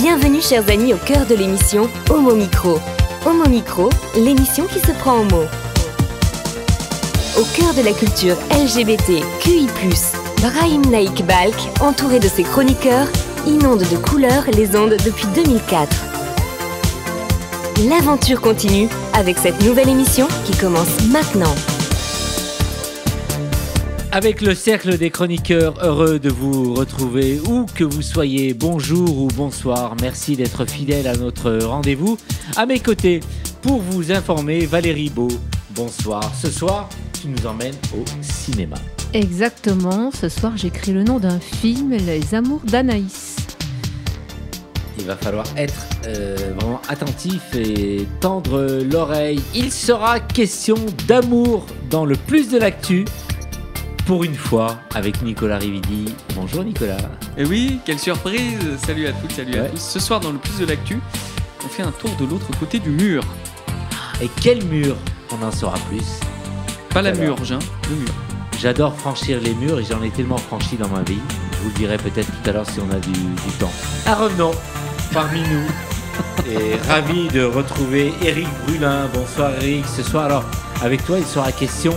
Bienvenue chers amis au cœur de l'émission Homo Micro. Homo Micro, l'émission qui se prend en mots. Au cœur de la culture LGBT, QI+, Brahim Naik Balk, entouré de ses chroniqueurs, inonde de couleurs les ondes depuis 2004. L'aventure continue avec cette nouvelle émission qui commence maintenant. Avec le cercle des chroniqueurs, heureux de vous retrouver où que vous soyez, bonjour ou bonsoir, merci d'être fidèle à notre rendez-vous. À mes côtés, pour vous informer, Valérie Beau, bonsoir. Ce soir, tu nous emmènes au cinéma. Exactement, ce soir j'écris le nom d'un film, Les Amours d'Anaïs. Il va falloir être vraiment attentif et tendre l'oreille. Il sera question d'amour dans le plus de l'actu. Pour une fois, avec Nicolas Rividi. Bonjour Nicolas. Et oui, quelle surprise. Salut à toutes, salut à tous. Ce soir, dans le plus de l'actu, on fait un tour de l'autre côté du mur. Et quel mur? On en saura plus. Pas la murge, hein, le mur. J'adore franchir les murs et j'en ai tellement franchi dans ma vie. Je vous le dirai peut-être tout à l'heure si on a du temps. Revenons parmi nous. Et ravi de retrouver Éric Brulin. Bonsoir Éric. Ce soir, alors, avec toi, il sera question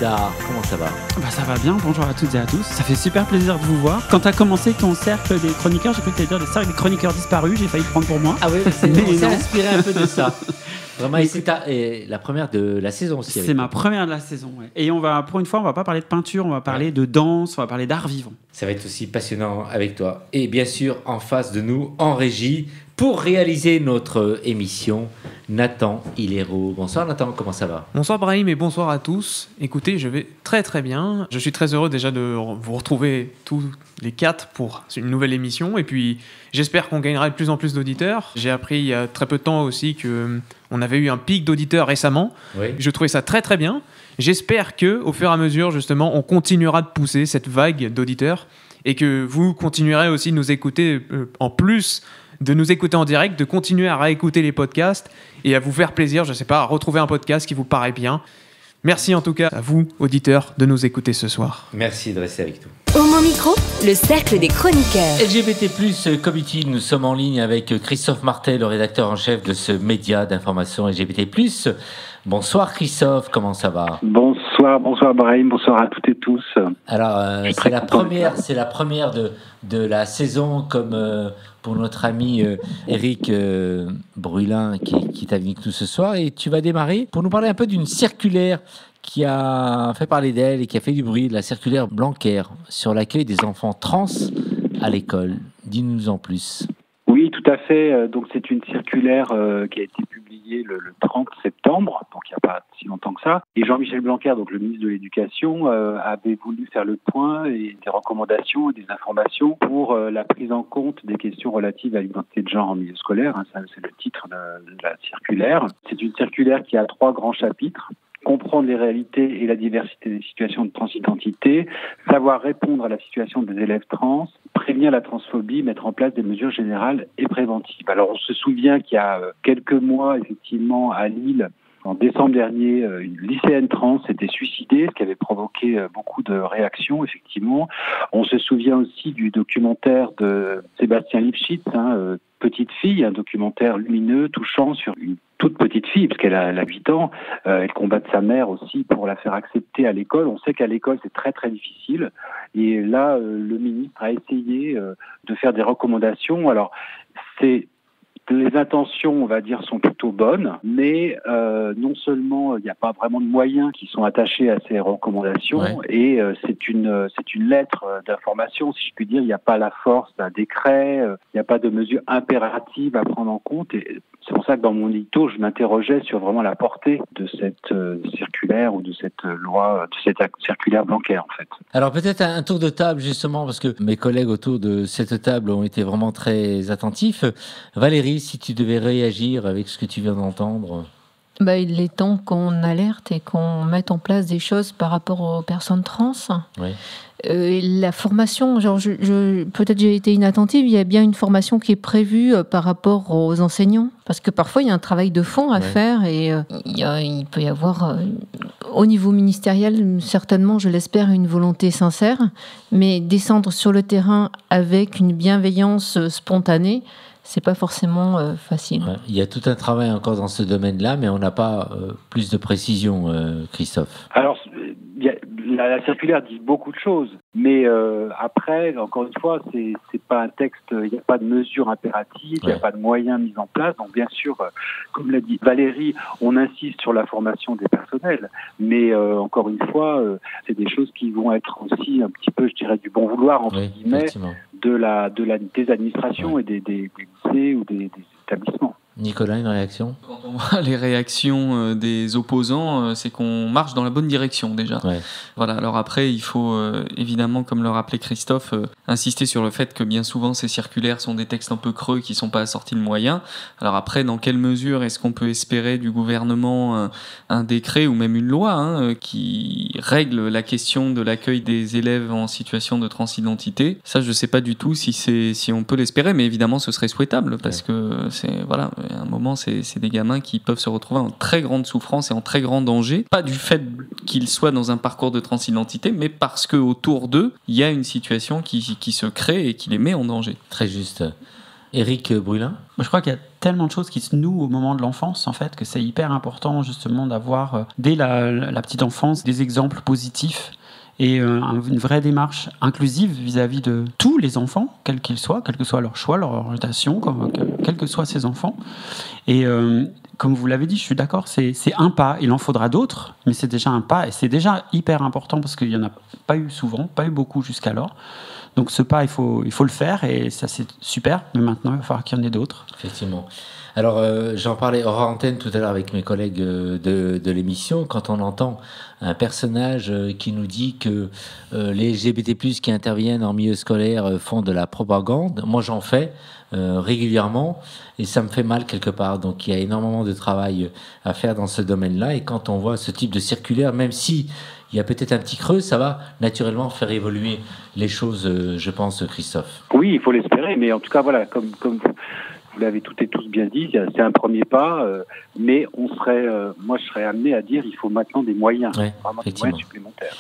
d'art. Comment ça va? Ça va bien, bonjour à toutes et à tous. Ça fait super plaisir de vous voir. Quand tu as commencé ton cercle des chroniqueurs, j'ai cru que tu allais dire le cercle des chroniqueurs disparus, j'ai failli le prendre pour moi. Ah oui, on s'est inspiré un peu de ça. Vraiment, et c'est la première de la saison aussi. C'est ma première de la saison, ouais. Et pour une fois, on va pas parler de peinture, on va parler de danse, on va parler d'art vivant. Ça va être aussi passionnant avec toi. Et bien sûr, en face de nous, en régie, pour réaliser notre émission, Nathan Hilero. Bonsoir Nathan, comment ça va? Bonsoir Brahim et bonsoir à tous. Écoutez, je vais très très bien. Je suis très heureux déjà de vous retrouver tous les quatre pour une nouvelle émission. Et puis, j'espère qu'on gagnera de plus en plus d'auditeurs. J'ai appris il y a très peu de temps aussi qu'on avait eu un pic d'auditeurs récemment. Oui. Je trouvais ça très très bien. J'espère qu'au fur et à mesure, justement, on continuera de pousser cette vague d'auditeurs et que vous continuerez aussi de nous écouter en plus de nous écouter en direct, de continuer à réécouter les podcasts et à vous faire plaisir, je ne sais pas, à retrouver un podcast qui vous paraît bien. Merci en tout cas à vous, auditeurs, de nous écouter ce soir. Merci de rester avec nous. Homo Micro, le cercle des chroniqueurs. LGBT+, Community, nous sommes en ligne avec Christophe Martel, le rédacteur en chef de ce média d'information LGBT+. Bonsoir Christophe, comment ça va? Bonsoir Brahim, bonsoir à toutes et tous. Alors, c'est la première de la saison, comme pour notre ami Éric Brulin qui est avec nous ce soir. Et tu vas démarrer pour nous parler un peu d'une circulaire qui a fait parler d'elle et qui a fait du bruit, la circulaire Blanquer sur l'accueil des enfants trans à l'école. Dis-nous en plus. Oui, tout à fait. Donc c'est une circulaire qui a été publiée le 30 septembre, donc il n'y a pas si longtemps que ça. Et Jean-Michel Blanquer, donc le ministre de l'Éducation, avait voulu faire le point et des recommandations et des informations pour la prise en compte des questions relatives à l'identité de genre en milieu scolaire. Ça, c'est le titre de la circulaire. C'est une circulaire qui a 3 grands chapitres. Comprendre les réalités et la diversité des situations de transidentité, savoir répondre à la situation des élèves trans, prévenir la transphobie, mettre en place des mesures générales et préventives. Alors on se souvient qu'il y a quelques mois, effectivement, à Lille, en décembre dernier, une lycéenne trans s'était suicidée, ce qui avait provoqué beaucoup de réactions, effectivement. On se souvient aussi du documentaire de Sébastien Lipschitz, Petite fille, un documentaire lumineux, touchant sur une toute petite fille, parce qu'elle a 8 ans. Elle combat sa mère aussi pour la faire accepter à l'école. On sait qu'à l'école, c'est très très difficile. Et là, le ministre a essayé de faire des recommandations. Alors, les intentions, on va dire, sont plutôt bonnes, mais non seulement il n'y a pas vraiment de moyens qui sont attachés à ces recommandations, et c'est une lettre d'information, si je puis dire. Il n'y a pas la force d'un décret, il n'y a pas de mesures impératives à prendre en compte. Et c'est pour ça que dans mon édito, je m'interrogeais sur vraiment la portée de cette circulaire ou de cette loi, de cette circulaire Blanquer, en fait. Alors peut-être un tour de table, justement, parce que mes collègues autour de cette table ont été vraiment très attentifs. Valérie, si tu devais réagir avec ce que tu viens d'entendre. Il est temps qu'on alerte et qu'on mette en place des choses par rapport aux personnes trans. Oui. La formation, peut-être j'ai été inattentive, il y a bien une formation qui est prévue par rapport aux enseignants, parce que parfois il y a un travail de fond à faire et il peut y avoir au niveau ministériel certainement, je l'espère, une volonté sincère, mais descendre sur le terrain avec une bienveillance spontanée, c'est pas forcément facile. Ouais, il y a tout un travail encore dans ce domaine-là, mais on n'a pas plus de précision, Christophe. Alors, la circulaire dit beaucoup de choses, mais après, encore une fois, c'est pas un texte, il n'y a pas de mesures impératives, il n'y a pas de moyens mis en place. Donc, bien sûr, comme l'a dit Valérie, on insiste sur la formation des personnels, mais encore une fois, c'est des choses qui vont être aussi un petit peu, je dirais, du bon vouloir, entre guillemets, des administrations et des lycées ou des établissements. Nicolas, une réaction ? Quand on voit les réactions des opposants, c'est qu'on marche dans la bonne direction déjà. Ouais. Voilà. Alors après, il faut évidemment, comme le rappelait Christophe, insister sur le fait que bien souvent ces circulaires sont des textes un peu creux qui ne sont pas assortis de moyens. Alors après, dans quelle mesure est-ce qu'on peut espérer du gouvernement un décret ou même une loi qui règle la question de l'accueil des élèves en situation de transidentité ? Ça, je ne sais pas du tout si on peut l'espérer, mais évidemment, ce serait souhaitable parce que c'est voilà. À un moment, c'est des gamins qui peuvent se retrouver en très grande souffrance et en très grand danger. Pas du fait qu'ils soient dans un parcours de transidentité, mais parce qu'autour d'eux, il y a une situation qui se crée et qui les met en danger. Très juste. Éric Brulin ? Je crois qu'il y a tellement de choses qui se nouent au moment de l'enfance, en fait, que c'est hyper important justement d'avoir, dès la petite enfance, des exemples positifs et une vraie démarche inclusive vis-à-vis de tous les enfants, quels qu'ils soient, quel que soit leur choix, leur orientation, quels que soient ces enfants. Et comme vous l'avez dit, je suis d'accord, c'est un pas, il en faudra d'autres, mais c'est déjà un pas, et c'est déjà hyper important parce qu'il n'y en a pas eu souvent, pas eu beaucoup jusqu'alors. Donc ce pas, il faut le faire, et ça c'est super, mais maintenant il va falloir qu'il y en ait d'autres. Effectivement. Alors, j'en parlais hors antenne tout à l'heure avec mes collègues de l'émission. Quand on entend un personnage qui nous dit que les LGBT+, qui interviennent en milieu scolaire font de la propagande, moi j'en fais régulièrement et ça me fait mal quelque part. Donc il y a énormément de travail à faire dans ce domaine-là. Et quand on voit ce type de circulaire, même si il y a peut-être un petit creux, ça va naturellement faire évoluer les choses, je pense, Christophe. Oui, il faut l'espérer, mais en tout cas, voilà, comme vous l'avez toutes et tous bien dit, c'est un premier pas, mais moi je serais amené à dire il faut maintenant des moyens, vraiment des moyens supplémentaires.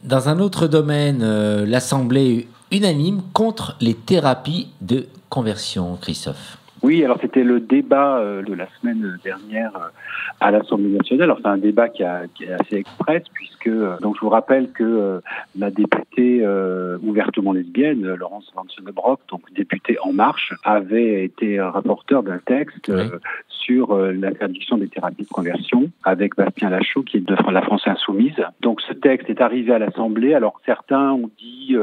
Dans un autre domaine, l'Assemblée unanime contre les thérapies de conversion, Christophe. Oui, alors c'était le débat de la semaine dernière à l'Assemblée nationale. Alors c'est un débat qui est assez express puisque donc je vous rappelle que la députée ouvertement lesbienne, Laurence Van Sonnebroek, donc députée En Marche, avait été rapporteure d'un texte sur l'interdiction des thérapies de conversion avec Bastien Lachaud qui est de la France Insoumise. Donc ce texte est arrivé à l'Assemblée. Alors certains ont dit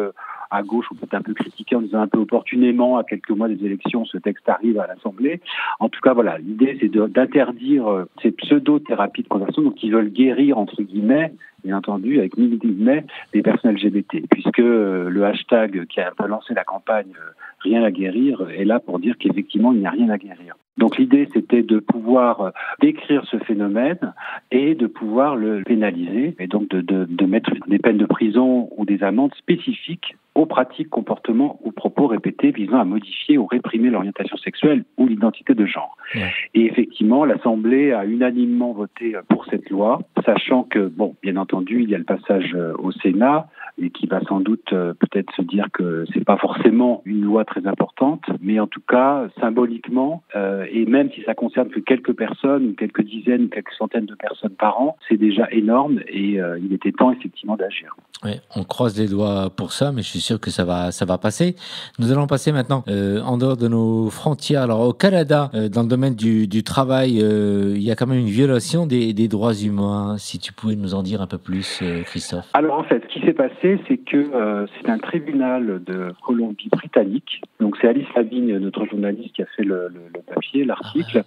à gauche, on peut un peu critiquer en disant un peu opportunément, à quelques mois des élections, ce texte arrive à l'Assemblée. En tout cas, voilà, l'idée, c'est d'interdire ces pseudo-thérapies de conversion, donc qui veulent guérir, entre guillemets, bien entendu, avec mille guillemets, des personnes LGBT, puisque le hashtag qui a un peu lancé la campagne « Rien à guérir » est là pour dire qu'effectivement, il n'y a rien à guérir. Donc l'idée, c'était de pouvoir décrire ce phénomène et de pouvoir le pénaliser, et donc de mettre des peines de prison ou des amendes spécifiques aux pratiques, comportements ou propos répétés visant à modifier ou réprimer l'orientation sexuelle ou l'identité de genre. Ouais. Et effectivement, l'Assemblée a unanimement voté pour cette loi, sachant que, bon, bien entendu, il y a le passage au Sénat, et qui va sans doute peut-être se dire que c'est pas forcément une loi très importante, mais en tout cas, symboliquement, et même si ça concerne que quelques personnes, quelques dizaines, quelques centaines de personnes par an, c'est déjà énorme, et il était temps effectivement d'agir. Oui, on croise les doigts pour ça, mais je suis sûr que ça va passer. Nous allons passer maintenant en dehors de nos frontières. Alors au Canada, dans le domaine du travail, il y a quand même une violation des droits humains. Si tu pouvais nous en dire un peu plus, Christophe. Alors en fait, ce qui s'est passé, c'est que c'est un tribunal de Colombie-Britannique. Donc c'est Alice Lavigne, notre journaliste, qui a fait le papier, l'article,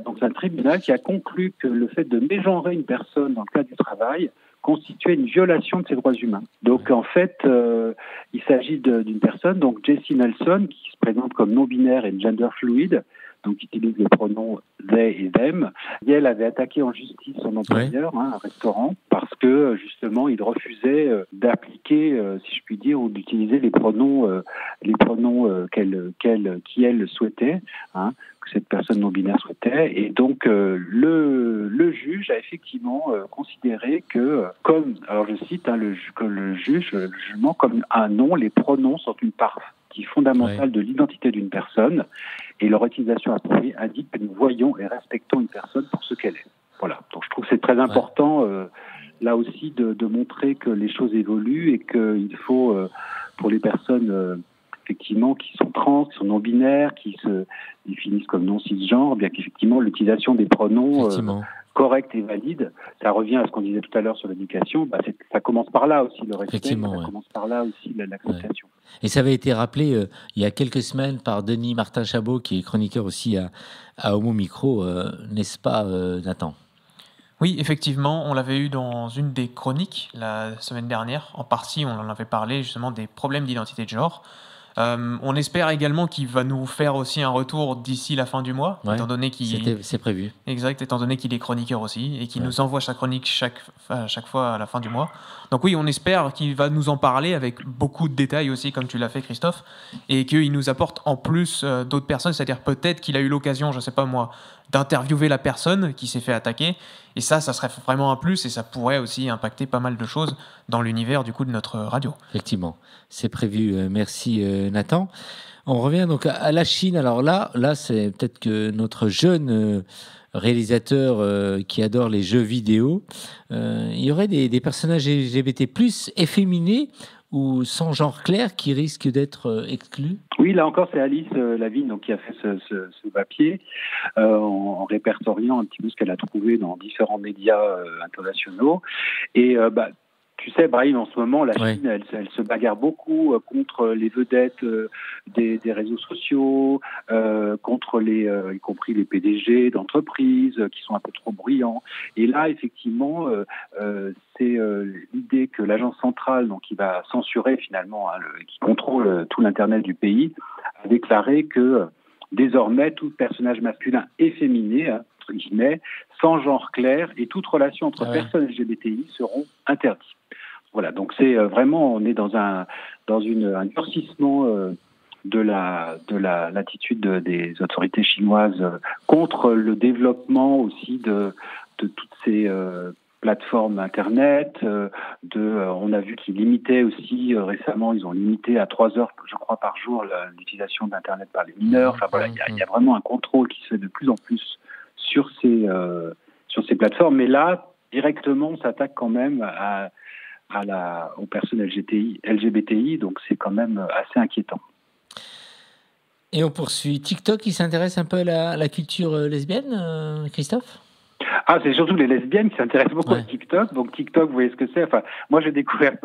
donc c'est un tribunal qui a conclu que le fait de mégenrer une personne dans le cadre du travail constituait une violation de ses droits humains. Donc en fait, il s'agit d'une personne, donc Jessie Nelson, qui se présente comme non-binaire et gender fluid, donc qui utilise les pronoms they et them. Et elle avait attaqué en justice son employeur, un restaurant, parce que justement il refusait d'appliquer, si je puis dire, ou d'utiliser les pronoms qu'elle souhaitait, que cette personne non-binaire souhaitait. Et donc le juge a effectivement considéré que, comme, alors je cite, le jugement comme un nom, les pronoms sont une part constitue fondamental de l'identité d'une personne et leur utilisation appropriée indique que nous voyons et respectons une personne pour ce qu'elle est. Voilà. Donc je trouve que c'est très important là aussi de montrer que les choses évoluent et qu'il faut pour les personnes effectivement qui sont trans, qui sont non-binaires, qui se définissent comme non-cisgenres, bien qu'effectivement l'utilisation des pronoms corrects et valides, ça revient à ce qu'on disait tout à l'heure sur l'éducation, ça commence par là aussi le respect, ça commence par là aussi l'acceptation. Ouais. Et ça avait été rappelé il y a quelques semaines par Denis Martin-Chabot, qui est chroniqueur aussi à Homo Micro, n'est-ce pas Nathan ? Oui, effectivement, on l'avait eu dans une des chroniques la semaine dernière. En partie, on en avait parlé justement des problèmes d'identité de genre. On espère également qu'il va nous faire aussi un retour d'ici la fin du mois, étant donné c'est prévu. Exact, étant donné qu'il est chroniqueur aussi et qu'il nous envoie sa chronique chaque fois à la fin du mois. Donc oui, on espère qu'il va nous en parler avec beaucoup de détails aussi, comme tu l'as fait, Christophe, et qu'il nous apporte en plus d'autres personnes, c'est-à-dire peut-être qu'il a eu l'occasion, je sais pas moi, d'interviewer la personne qui s'est fait attaquer, et ça serait vraiment un plus, et ça pourrait aussi impacter pas mal de choses dans l'univers du coup de notre radio. Effectivement, c'est prévu. Merci Nathan. On revient donc à la Chine. Alors là c'est peut-être que notre jeune réalisateur qui adore les jeux vidéo, il y aurait des personnages LGBT+ efféminés ou sans genre clair qui risquent d'être exclus. Oui, là encore, c'est Alice Lavigne donc, qui a fait ce papier en répertoriant un petit peu ce qu'elle a trouvé dans différents médias internationaux. Et tu sais, Brahim, en ce moment, la Chine, elle se bagarre beaucoup contre les vedettes des réseaux sociaux, contre y compris les PDG d'entreprises qui sont un peu trop bruyants. Et là, effectivement, c'est l'idée que l'agence centrale, donc qui va censurer finalement, qui contrôle tout l'Internet du pays, a déclaré que désormais, tout personnage masculin et féminin, entre guillemets, sans genre clair et toute relation entre personnes LGBTI seront interdites. Voilà, donc c'est vraiment, on est dans un durcissement de l'attitude des autorités chinoises contre le développement aussi de toutes ces plateformes Internet. On a vu qu'ils limitaient aussi récemment, ils ont limité à 3 heures, je crois, par jour l'utilisation d'Internet par les mineurs. Enfin voilà, il y a vraiment un contrôle qui se fait de plus en plus sur ces plateformes. Mais là, directement, on s'attaque quand même aux personnes LGBTI, donc c'est quand même assez inquiétant. Et on poursuit. TikTok, qui s'intéresse un peu à la culture lesbienne, Christophe ? C'est surtout les lesbiennes qui s'intéressent beaucoup à TikTok. Donc TikTok, vous voyez ce que c'est. Moi j'ai découvert.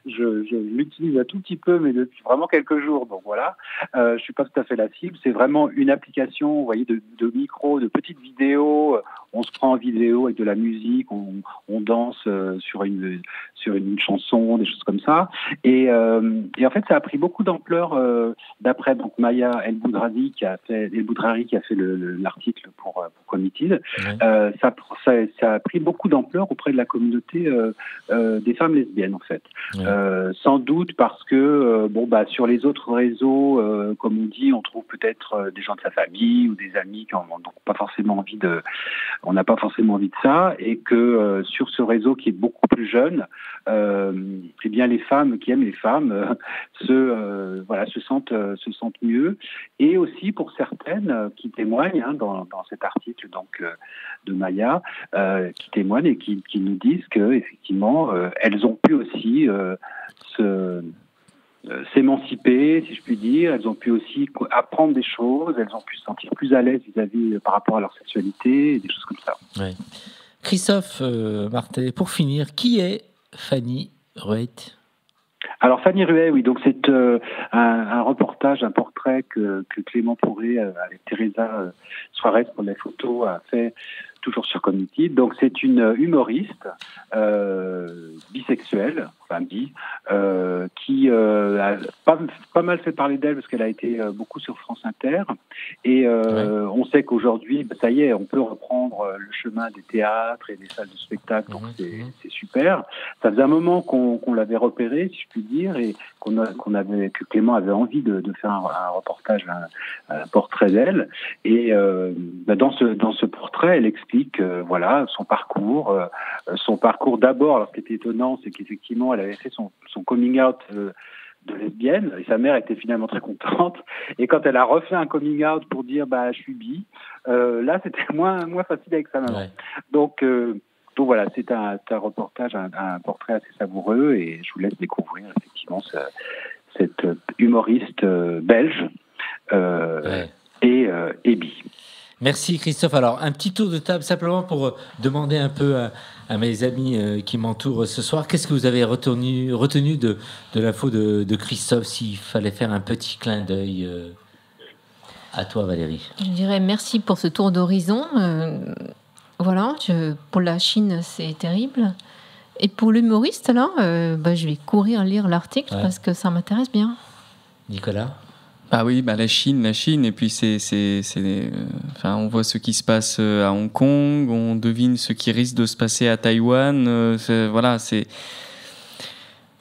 Je l'utilise un tout petit peu, mais depuis vraiment quelques jours. Donc voilà, je suis pas tout à fait la cible. C'est vraiment une application, vous voyez, de micro, de petites vidéos. On se prend en vidéo avec de la musique, on danse sur une chanson, des choses comme ça. Et en fait, ça a pris beaucoup d'ampleur d'après donc Maya El-Boudrari qui a fait l'article pour Committed. Ça a pris beaucoup d'ampleur auprès de la communauté des femmes lesbiennes en fait. Sans doute parce que sur les autres réseaux, comme on dit, on trouve peut-être des gens de sa famille ou des amis qui n'ont pas forcément envie on n'a pas forcément envie de ça, et que sur ce réseau qui est beaucoup plus jeune, eh bien les femmes qui aiment les femmes se sentent mieux, et aussi pour certaines qui témoignent dans cet article donc de Maya, qui témoignent et qui nous disent que effectivement elles ont pu aussi s'émanciper, si je puis dire. Elles ont pu aussi apprendre des choses, elles ont pu se sentir plus à l'aise vis-à-vis par rapport à leur sexualité, et des choses comme ça. Ouais. Christophe Martet, pour finir, qui est Fanny Ruet ? Alors Fanny Ruet, oui, donc c'est un reportage, un portrait que Clément Pourret avec Teresa Suarez pour les photos a fait toujours sur Community. Donc c'est une humoriste bisexuelle, enfin bi, qui a pas mal fait parler d'elle parce qu'elle a été beaucoup sur France Inter. Et on sait qu'aujourd'hui, ça y est, on peut reprendre le chemin des théâtres et des salles de spectacle. Donc c'est super. Ça faisait un moment qu'on l'avait repérée, si je puis dire, et que Clément avait envie de faire un reportage, un portrait d'elle. Et dans ce portrait, elle explique son parcours d'abord. Alors ce qui était étonnant, c'est qu'effectivement elle avait fait son coming out de lesbienne, et sa mère était finalement très contente. Et quand elle a refait un coming out pour dire je suis bi, là c'était moins facile avec sa maman. Ouais. Donc voilà, c'est un reportage, un portrait assez savoureux, et je vous laisse découvrir effectivement cette humoriste belge et bi. Merci Christophe. Alors, un petit tour de table simplement pour demander un peu à mes amis qui m'entourent ce soir, qu'est-ce que vous avez retenu de l'info de Christophe, s'il fallait faire un petit clin d'œil à toi, Valérie? Je dirais merci pour ce tour d'horizon. Voilà, pour la Chine, c'est terrible. Et pour l'humoriste, là, je vais courir lire l'article parce que ça m'intéresse bien. Nicolas? Oui, la Chine, et puis on voit ce qui se passe à Hong Kong, on devine ce qui risque de se passer à Taïwan,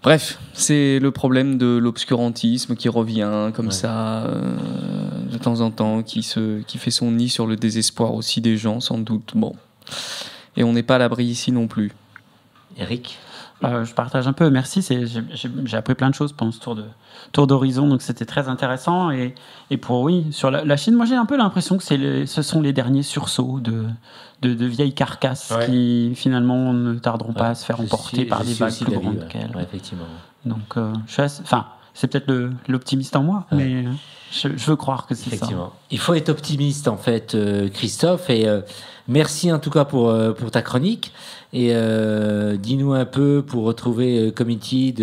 Bref, c'est le problème de l'obscurantisme qui revient comme ça, de temps en temps, qui fait son nid sur le désespoir aussi des gens, sans doute. Bon. Et on n'est pas à l'abri ici non plus. Eric? Je partage un peu, merci. J'ai appris plein de choses pendant ce tour d'horizon, donc c'était très intéressant. Et sur la Chine, moi j'ai un peu l'impression que ce sont les derniers sursauts de vieilles carcasses qui finalement ne tarderont pas à se faire emporter par des vagues plus grandes qu'elles. Effectivement. Donc c'est peut-être l'optimiste en moi, mais je veux croire que c'est ça. Il faut être optimiste en fait, Christophe, et merci en tout cas pour ta chronique. Et dis-nous un peu, pour retrouver Committed,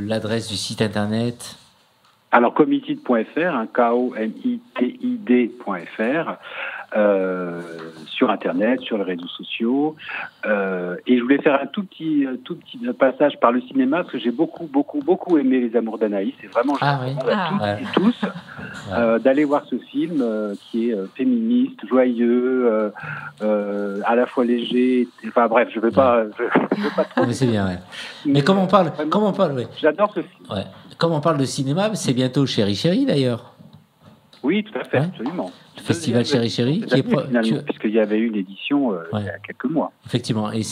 l'adresse du site internet. Alors committed.fr, KOMITID.fr, sur internet, sur les réseaux sociaux, et je voulais faire un tout petit passage par le cinéma, parce que j'ai beaucoup aimé Les Amours d'Anaïs, et vraiment je recommande à toutes et tous d'aller voir ce film qui est féministe, joyeux, à la fois léger, enfin bref, je veux pas trop. Mais c'est bien, mais comme on parle, j'adore ce film. Comme on parle de cinéma, c'est bientôt Chéri Chéri d'ailleurs. Oui, tout à fait, absolument. Le festival Chéri Chéri, qui est puisqu'il y avait eu une édition il y a quelques mois. Effectivement. Et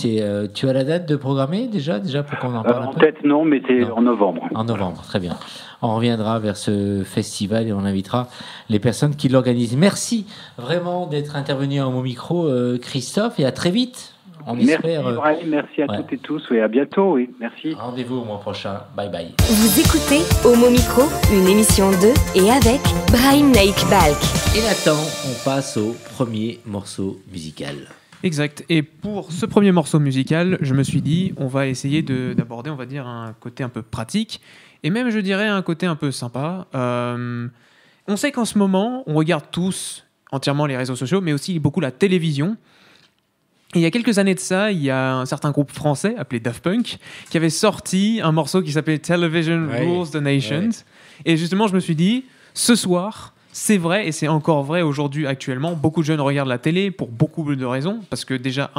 tu as la date de programmer déjà pour qu'on en parle un peu? En tête, non, mais c'est en novembre. En novembre, très bien. On reviendra vers ce festival et on invitera les personnes qui l'organisent. Merci vraiment d'être intervenu à mon micro, Christophe, et à très vite. Merci Brahim, merci à toutes et tous, et à bientôt, merci. Rendez-vous au mois prochain, bye bye. Vous écoutez Homo Micro, une émission de et avec Brahim Naik Balk. Et Nathan, on passe au premier morceau musical. Exact, et pour ce premier morceau musical, je me suis dit, on va essayer d'aborder, on va dire, un côté un peu pratique, et même je dirais un côté un peu sympa. On sait qu'en ce moment, on regarde tous entièrement les réseaux sociaux, mais aussi beaucoup la télévision. Et il y a quelques années de ça, il y a un certain groupe français appelé Daft Punk qui avait sorti un morceau qui s'appelait Television Rules the Nations. Et justement, je me suis dit, ce soir, c'est vrai, et c'est encore vrai aujourd'hui actuellement, beaucoup de jeunes regardent la télé pour beaucoup de raisons, parce que déjà,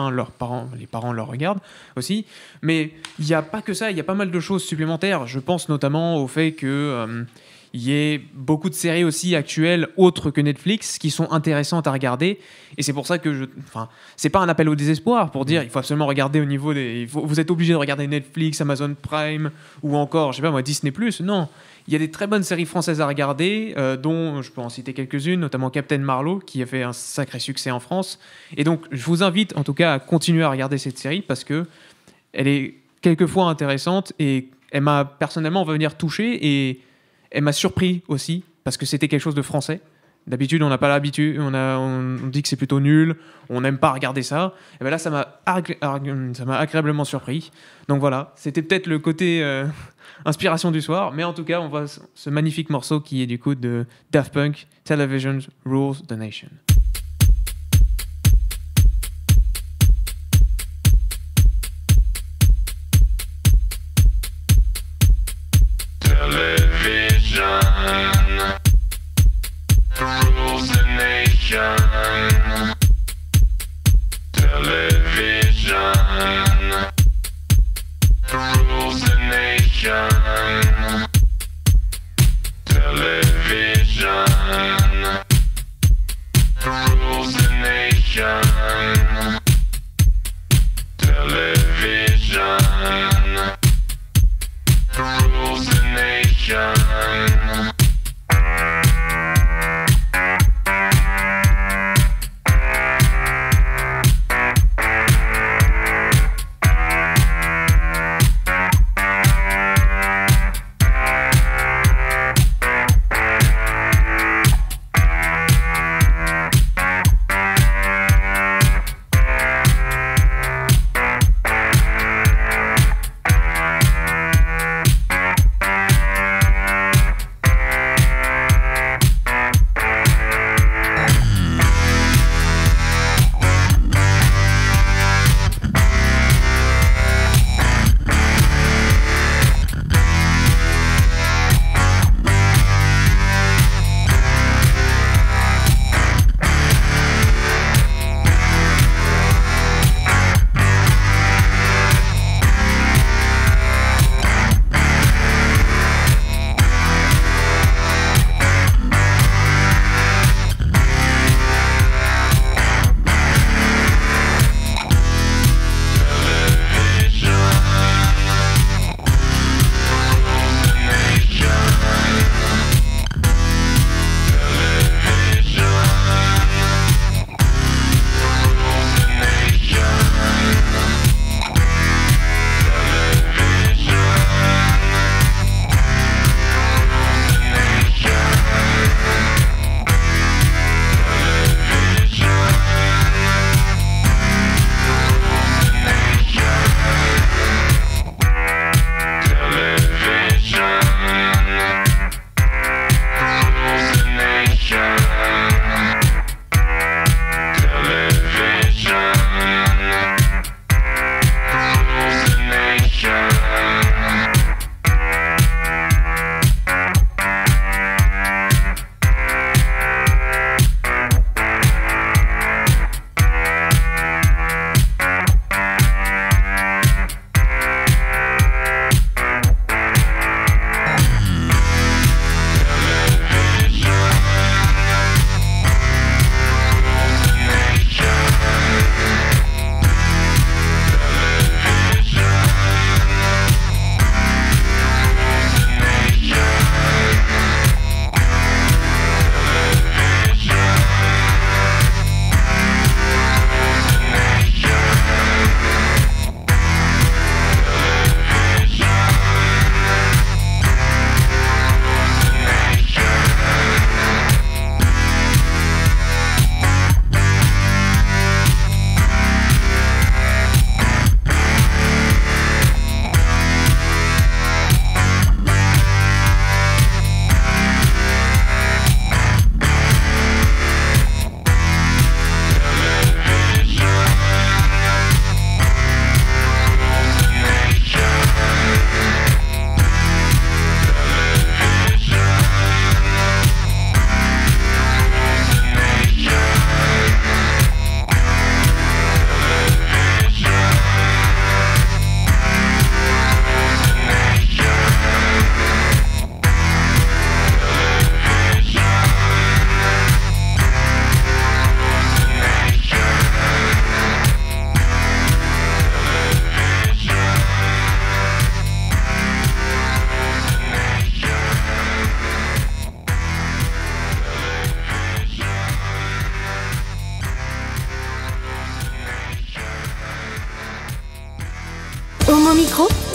les parents leur regardent aussi, mais il n'y a pas que ça, il y a pas mal de choses supplémentaires. Je pense notamment au fait que... il y a beaucoup de séries aussi actuelles autres que Netflix qui sont intéressantes à regarder, et c'est pour ça que c'est pas un appel au désespoir pour dire il faut absolument regarder au niveau vous êtes obligé de regarder Netflix, Amazon Prime ou encore Disney+. Non, il y a des très bonnes séries françaises à regarder, dont je peux en citer quelques-unes, notamment Captain Marlowe qui a fait un sacré succès en France, et donc je vous invite en tout cas à continuer à regarder cette série parce que elle est quelquefois intéressante et elle m'a personnellement touché, et elle m'a surpris aussi, parce que c'était quelque chose de français. D'habitude, on n'a pas l'habitude, on dit que c'est plutôt nul, on n'aime pas regarder ça. Et bien là, ça m'a agréablement surpris. Donc voilà, c'était peut-être le côté inspiration du soir, mais en tout cas, on voit ce magnifique morceau qui est du coup de Daft Punk, Television Rules the Nation. Rules the nation. Television rules the nation. Television rules the nation. Television rules the nation.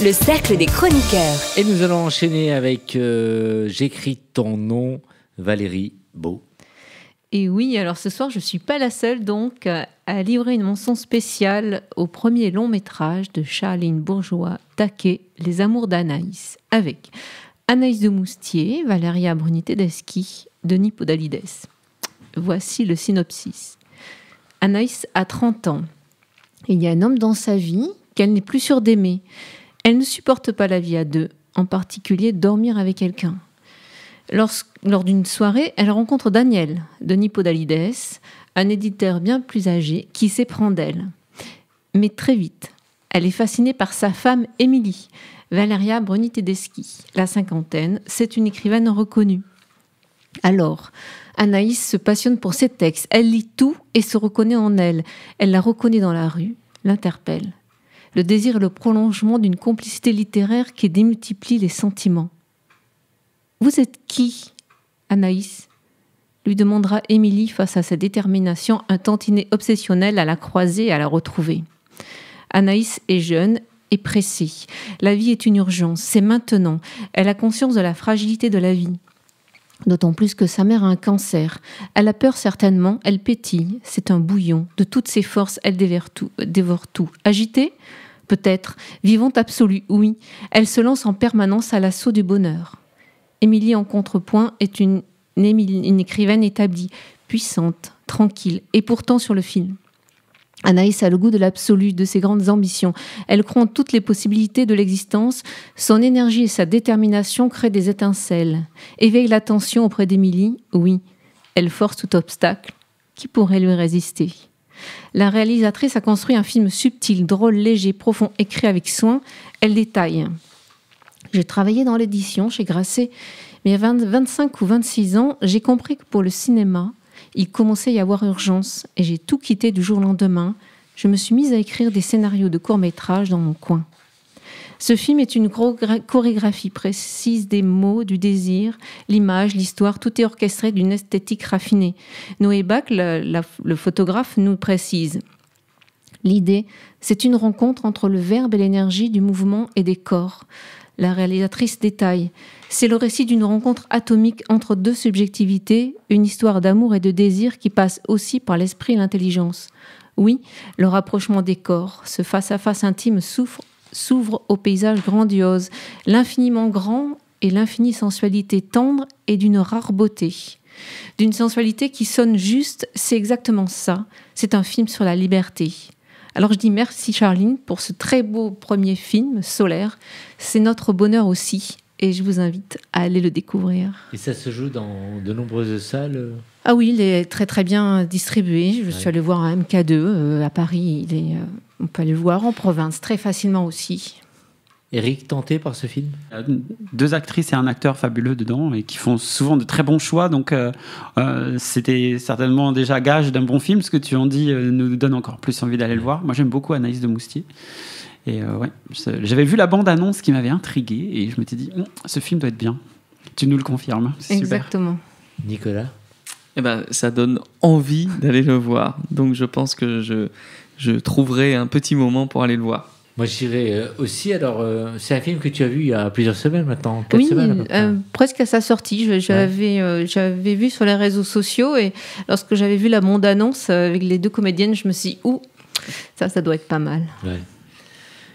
le cercle des chroniqueurs. Et nous allons enchaîner avec J'écris ton nom, Valérie Beau. Et oui, alors ce soir, je ne suis pas la seule donc à livrer une mention spéciale au premier long métrage de Charline Bourgeois, Taquet, Les Amours d'Anaïs, avec Anaïs de Moustier, Valeria Bruni-Tedeschi, Denis Podalides. Voici le synopsis. Anaïs a 30 ans. Il y a un homme dans sa vie qu'elle n'est plus sûre d'aimer. Elle ne supporte pas la vie à deux, en particulier dormir avec quelqu'un. Lors d'une soirée, elle rencontre Daniel, Denis Podalides, un éditeur bien plus âgé qui s'éprend d'elle. Mais très vite, elle est fascinée par sa femme Émilie, Valeria Bruni-Tedeschi. La cinquantaine, c'est une écrivaine reconnue. Alors, Anaïs se passionne pour ses textes. Elle lit tout et se reconnaît en elle. Elle la reconnaît dans la rue, l'interpelle. Le désir est le prolongement d'une complicité littéraire qui démultiplie les sentiments. « Vous êtes qui, Anaïs ?» lui demandera Émilie face à sa détermination, un tantinet obsessionnel à la croiser et à la retrouver. Anaïs est jeune et pressée. La vie est une urgence, c'est maintenant. Elle a conscience de la fragilité de la vie. D'autant plus que sa mère a un cancer. Elle a peur certainement, elle pétille, c'est un bouillon. De toutes ses forces, elle dévore tout. Agitée ? Peut-être. Vivante absolue, oui. Elle se lance en permanence à l'assaut du bonheur. Émilie, en contrepoint, est une écrivaine établie, puissante, tranquille, et pourtant sur le fil. Anaïs a le goût de l'absolu, de ses grandes ambitions. Elle croit en toutes les possibilités de l'existence. Son énergie et sa détermination créent des étincelles. Éveille l'attention auprès d'Émilie, oui. Elle force tout obstacle. Qui pourrait lui résister ? La réalisatrice a construit un film subtil, drôle, léger, profond, écrit avec soin. Elle détaille. J'ai travaillé dans l'édition chez Grasset, mais à 25 ou 26 ans, j'ai compris que pour le cinéma, il commençait à y avoir urgence et j'ai tout quitté du jour au lendemain. Je me suis mise à écrire des scénarios de courts-métrages dans mon coin. Ce film est une chorégraphie précise des mots, du désir, l'image, l'histoire, tout est orchestré d'une esthétique raffinée. Noé Bach, le photographe, nous précise. L'idée, c'est une rencontre entre le verbe et l'énergie du mouvement et des corps. La réalisatrice détaille. C'est le récit d'une rencontre atomique entre deux subjectivités, une histoire d'amour et de désir qui passe aussi par l'esprit et l'intelligence. Oui, le rapprochement des corps, ce face-à-face intime s'ouvre au paysage grandiose, l'infiniment grand et l'infinie sensualité tendre et d'une rare beauté. D'une sensualité qui sonne juste, c'est exactement ça. C'est un film sur la liberté. Alors je dis merci Charline pour ce très beau premier film, Solaire. C'est notre bonheur aussi et je vous invite à aller le découvrir. Et ça se joue dans de nombreuses salles ? Ah oui, il est très très bien distribué. Je suis allée voir à MK2 à Paris. On peut aller le voir en province très facilement aussi. Éric, tenté par ce film ? 2 actrices et un acteur fabuleux dedans et qui font souvent de très bons choix. Donc, c'était certainement déjà gage d'un bon film. Ce que tu en dis nous donne encore plus envie d'aller le voir. Moi, j'aime beaucoup Anaïs de Moustier. Et j'avais vu la bande-annonce qui m'avait intrigué et je m'étais dit, ce film doit être bien. Tu nous le confirmes. C'est exactement. Super. Nicolas ? Eh ben, ça donne envie d'aller le voir. Donc, je pense que je trouverai un petit moment pour aller le voir. Moi, j'irai aussi. Alors, c'est un film que tu as vu il y a plusieurs semaines maintenant, 4 semaines. Presque à sa sortie. J'avais vu sur les réseaux sociaux et lorsque j'avais vu la bande-annonce avec les 2 comédiennes, je me suis dit, ça doit être pas mal. Ouais.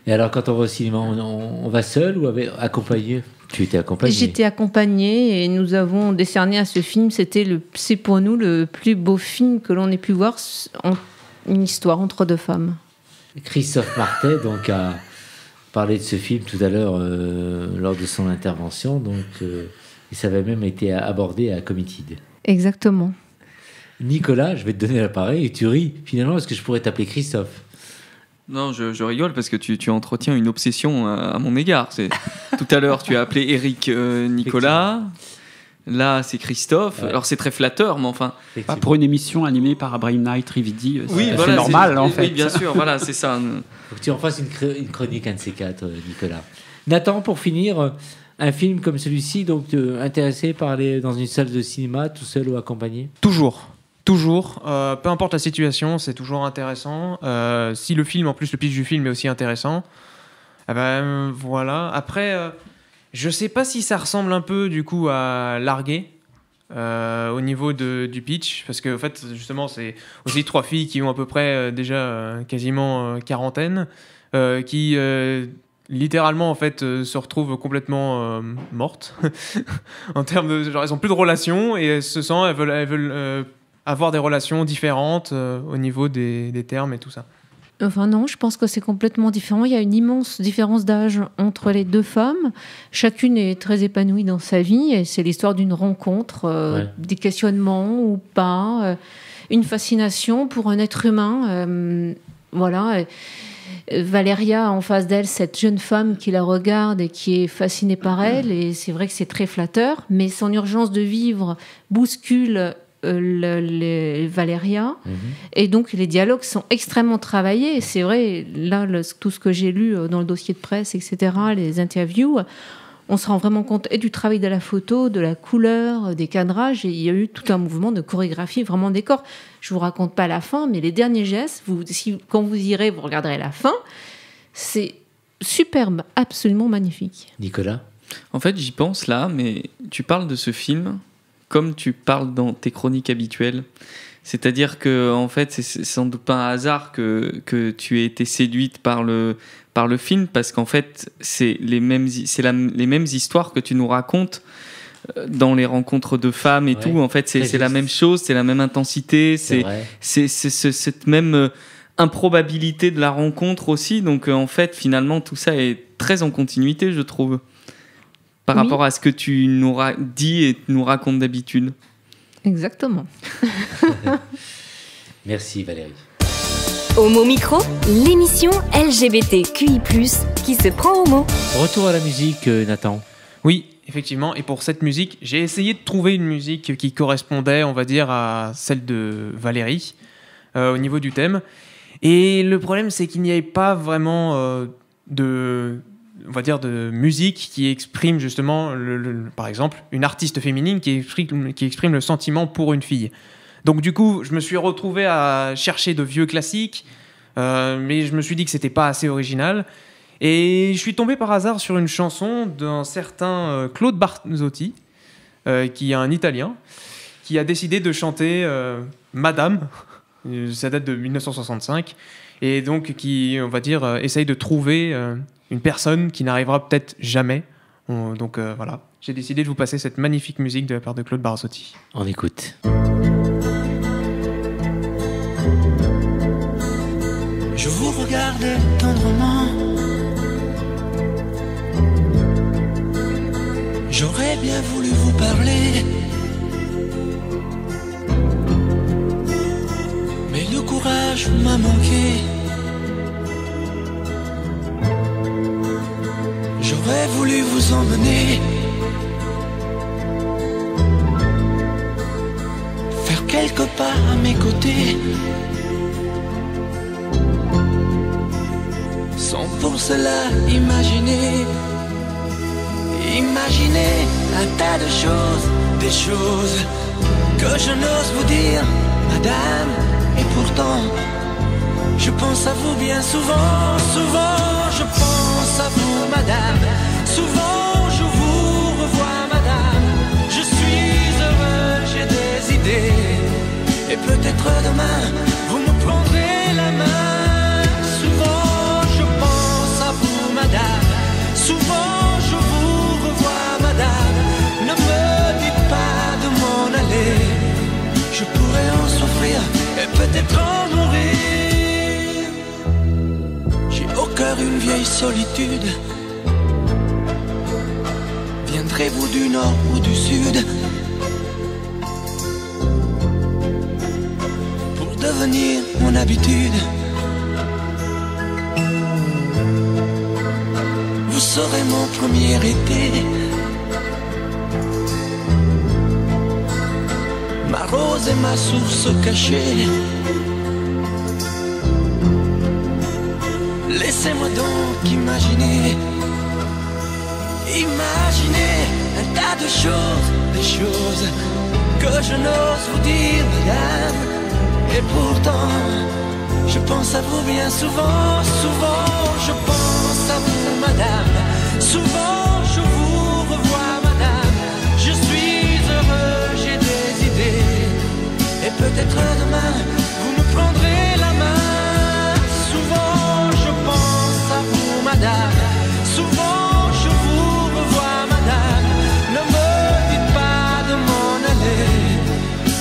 Et alors, quand on va au cinéma, on va seul ou accompagné ? Tu étais accompagnée ? J'étais accompagnée et nous avons décerné à ce film, c'est pour nous le plus beau film que l'on ait pu voir, une histoire entre 2 femmes. Christophe Martet donc, a parlé de ce film tout à l'heure lors de son intervention. Donc, et ça avait même été abordé à Committed. Exactement. Nicolas, je vais te donner l'appareil et tu ris finalement parce que je pourrais t'appeler Christophe. Non, je rigole parce que tu entretiens une obsession à mon égard. Tout à l'heure, tu as appelé Éric Nicolas. Là, c'est Christophe. Ouais. Alors, c'est très flatteur, mais enfin... Pour une émission animée par Brahim Knight, Rividi, c'est voilà, normal, en fait. Oui, bien sûr, voilà, c'est ça. Faut que tu en fasses une chronique, un de ces 4, Nicolas. Nathan, pour finir, un film comme celui-ci, donc intéressé par aller dans une salle de cinéma, tout seul ou accompagné ? Toujours. Peu importe la situation, c'est toujours intéressant. Si le film, en plus, le pitch du film est aussi intéressant. Ah ben voilà. Après, je sais pas si ça ressemble un peu du coup à Largué au niveau du pitch, parce que en fait justement c'est aussi 3 filles qui ont à peu près déjà quasiment quarantaine, qui littéralement en fait se retrouvent complètement mortes en termes de genre elles ont plus de relations et elles veulent avoir des relations différentes au niveau des termes et tout ça. Enfin non, je pense que c'est complètement différent. Il y a une immense différence d'âge entre les 2 femmes. Chacune est très épanouie dans sa vie et c'est l'histoire d'une rencontre, des questionnements ou pas, une fascination pour un être humain. Voilà. Valéria, en face d'elle, cette jeune femme qui la regarde et qui est fascinée par elle. Et c'est vrai que c'est très flatteur, mais son urgence de vivre bouscule Valéria. Et donc les dialogues sont extrêmement travaillés. C'est vrai, là, tout ce que j'ai lu dans le dossier de presse, etc., les interviews, on se rend vraiment compte et du travail de la photo, de la couleur, des cadrages. Et il y a eu tout un mouvement de chorégraphie, vraiment décor. Je vous raconte pas la fin, mais les derniers gestes, quand vous irez, vous regarderez la fin. C'est superbe, absolument magnifique. Nicolas ? En fait, j'y pense là, mais tu parles de ce film comme tu parles dans tes chroniques habituelles. C'est-à-dire que, en fait, c'est sans doute pas un hasard que tu aies été séduite par le film, parce qu'en fait, c'est les mêmes histoires que tu nous racontes dans les rencontres de femmes et tout. En fait, c'est la même chose, c'est la même intensité, c'est cette même improbabilité de la rencontre aussi. Donc, en fait, finalement, tout ça est très en continuité, je trouve, par rapport à ce que tu nous dis et nous racontes d'habitude. Exactement. Merci Valérie. Homo Micro, l'émission LGBTQI+, qui se prend au mot. Retour à la musique, Nathan. Oui, effectivement. Et pour cette musique, j'ai essayé de trouver une musique qui correspondait, on va dire, à celle de Valérie, au niveau du thème. Et le problème, c'est qu'il n'y avait pas vraiment de musique qui exprime justement, par exemple, une artiste féminine qui exprime le sentiment pour une fille. Donc du coup, je me suis retrouvé à chercher de vieux classiques, mais je me suis dit que c'était pas assez original. Et je suis tombé par hasard sur une chanson d'un certain Claude Barzotti, qui est un Italien, qui a décidé de chanter Madame, ça date de 1965, et donc qui, on va dire, essaye de trouver une personne qui n'arrivera peut-être jamais. Donc voilà, j'ai décidé de vous passer cette magnifique musique de la part de Claude Barzotti. On écoute. Je vous regarde tendrement. J'aurais bien voulu vous parler, mais le courage m'a manqué. J'aurais voulu vous emmener, faire quelques pas à mes côtés, sans pour cela imaginer un tas de choses, des choses que je n'ose vous dire, madame. Et pourtant, je pense à vous bien souvent, souvent je pense à vous, madame. Souvent je vous revois, madame. Je suis heureux, j'ai des idées, et peut-être demain vous me prendrez la main. Souvent je pense à vous, madame. Souvent je vous revois, madame. Ne me dites pas de m'en aller, je pourrais en souffrir et peut-être en mourir. J'ai au cœur une vieille solitude. Viendrez-vous du nord ou du sud pour devenir mon habitude? Vous serez mon premier été, ma rose et ma source cachée. Laissez-moi donc imaginer un tas de choses, des choses que je n'ose vous dire, madame. Et pourtant, je pense à vous bien souvent, souvent je pense pense à vous, madame. Souvent je vous revois, madame. Je suis heureux, j'ai des idées. Et peut-être demain, vous me prendrez la main. Souvent je pense à vous, madame. Souvent je vous revois, madame. Ne me dites pas de m'en aller.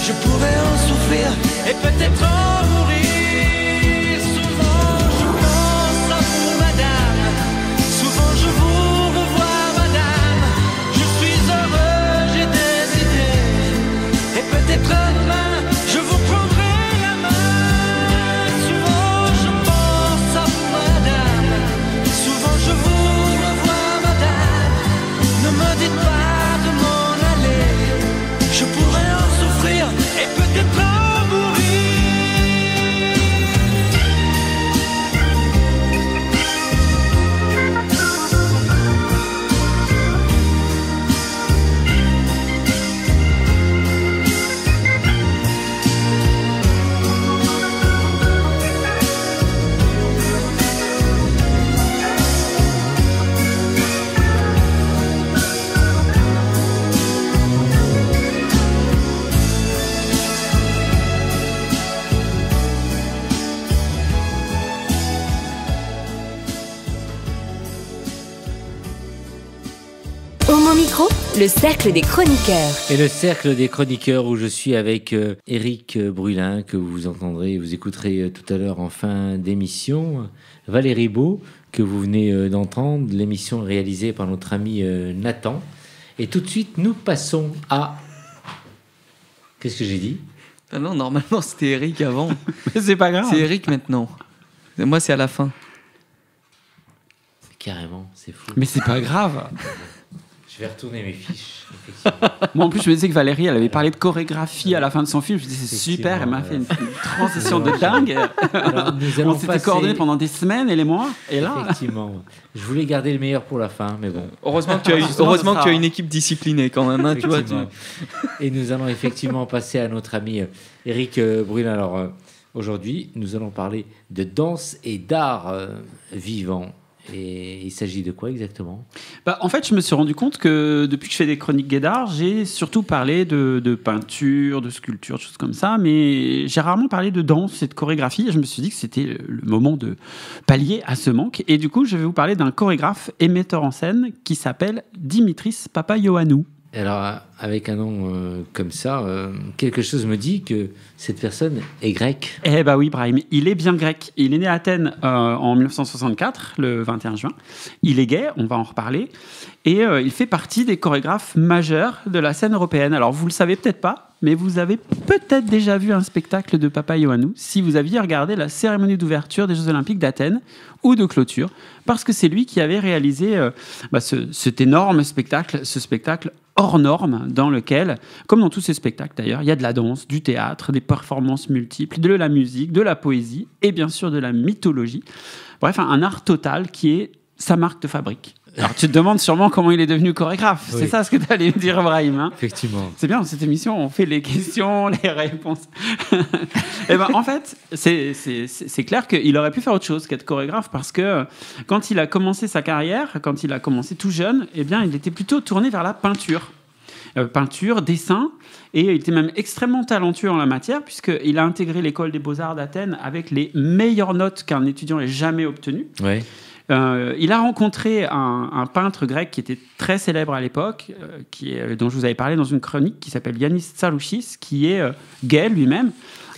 Je pourrais en souffrir et peut-être en mourir. Souvent je pense à vous, madame. Souvent je vous revois, madame. Je suis heureux, j'ai des idées. Et peut-être demain, je vous prendrai la main. Souvent je pense à vous, madame. Souvent je vous revois, madame. Ne me dites pas de m'en aller. Je pourrais en souffrir et peut-être en mourir. Homo Micro, le cercle des chroniqueurs. Et le cercle des chroniqueurs où je suis avec Éric Brulin, que vous entendrez, vous écouterez tout à l'heure en fin d'émission. Valérie Beau, que vous venez d'entendre, l'émission réalisée par notre ami Nathan. Et tout de suite, nous passons à... Qu'est-ce que j'ai dit ? Ah non, normalement c'était Eric avant. Mais c'est pas grave. C'est Eric maintenant. Moi c'est à la fin. Carrément, c'est fou. Mais c'est pas grave. Je vais retourner mes fiches, effectivement. Moi, en plus, je me disais que Valérie, elle avait parlé de chorégraphie à la fin de son film. Je me disais, c'est super, elle m'a fait une transition de dingue. Alors, nous allons On s'était passer- coordonnés pendant des semaines, elle et moi. Et là, Effectivement. Je voulais garder le meilleur pour la fin, mais bon. Heureusement que tu as une équipe disciplinée quand même. Hein, tu vois, Effectivement. Et nous allons effectivement passer à notre ami Éric Brulin. Alors, aujourd'hui, nous allons parler de danse et d'art vivant. Et il s'agit de quoi exactement ? en fait, je me suis rendu compte que depuis que je fais des chroniques gays d'art, j'ai surtout parlé de peinture, de sculpture, de choses comme ça, mais j'ai rarement parlé de danse et de chorégraphie. Et je me suis dit que c'était le moment de pallier à ce manque. Et du coup, je vais vous parler d'un chorégraphe et metteur en scène qui s'appelle Dimitris Papaioannou. Alors, avec un nom comme ça, quelque chose me dit que cette personne est grecque. Eh bah oui, Brahim, il est bien grec. Il est né à Athènes en 1964, le 21 juin. Il est gay, on va en reparler. Et il fait partie des chorégraphes majeurs de la scène européenne. Alors, vous le savez peut-être pas, mais vous avez peut-être déjà vu un spectacle de Papaioannou si vous aviez regardé la cérémonie d'ouverture des Jeux Olympiques d'Athènes ou de clôture, parce que c'est lui qui avait réalisé cet énorme spectacle, ce spectacle hors norme dans lequel, comme dans tous ces spectacles d'ailleurs, il y a de la danse, du théâtre, des performances multiples, de la musique, de la poésie et bien sûr de la mythologie. Bref, un art total qui est sa marque de fabrique. Alors tu te demandes sûrement comment il est devenu chorégraphe. Oui. C'est ça ce que tu allais me dire, Brahim. Hein, Effectivement. c'est bien, dans cette émission, on fait les questions, les réponses. Et ben, en fait, c'est clair qu'il aurait pu faire autre chose qu'être chorégraphe parce que quand il a commencé sa carrière, quand il a commencé tout jeune, eh bien, il était plutôt tourné vers la peinture. Peinture, dessin, et il était même extrêmement talentueux en la matière puisqu'il a intégré l'école des Beaux-Arts d'Athènes avec les meilleures notes qu'un étudiant ait jamais obtenues. Ouais. Il a rencontré un peintre grec qui était très célèbre à l'époque, dont je vous avais parlé dans une chronique, qui s'appelle Yannis Tsarouchis, qui est gay lui-même.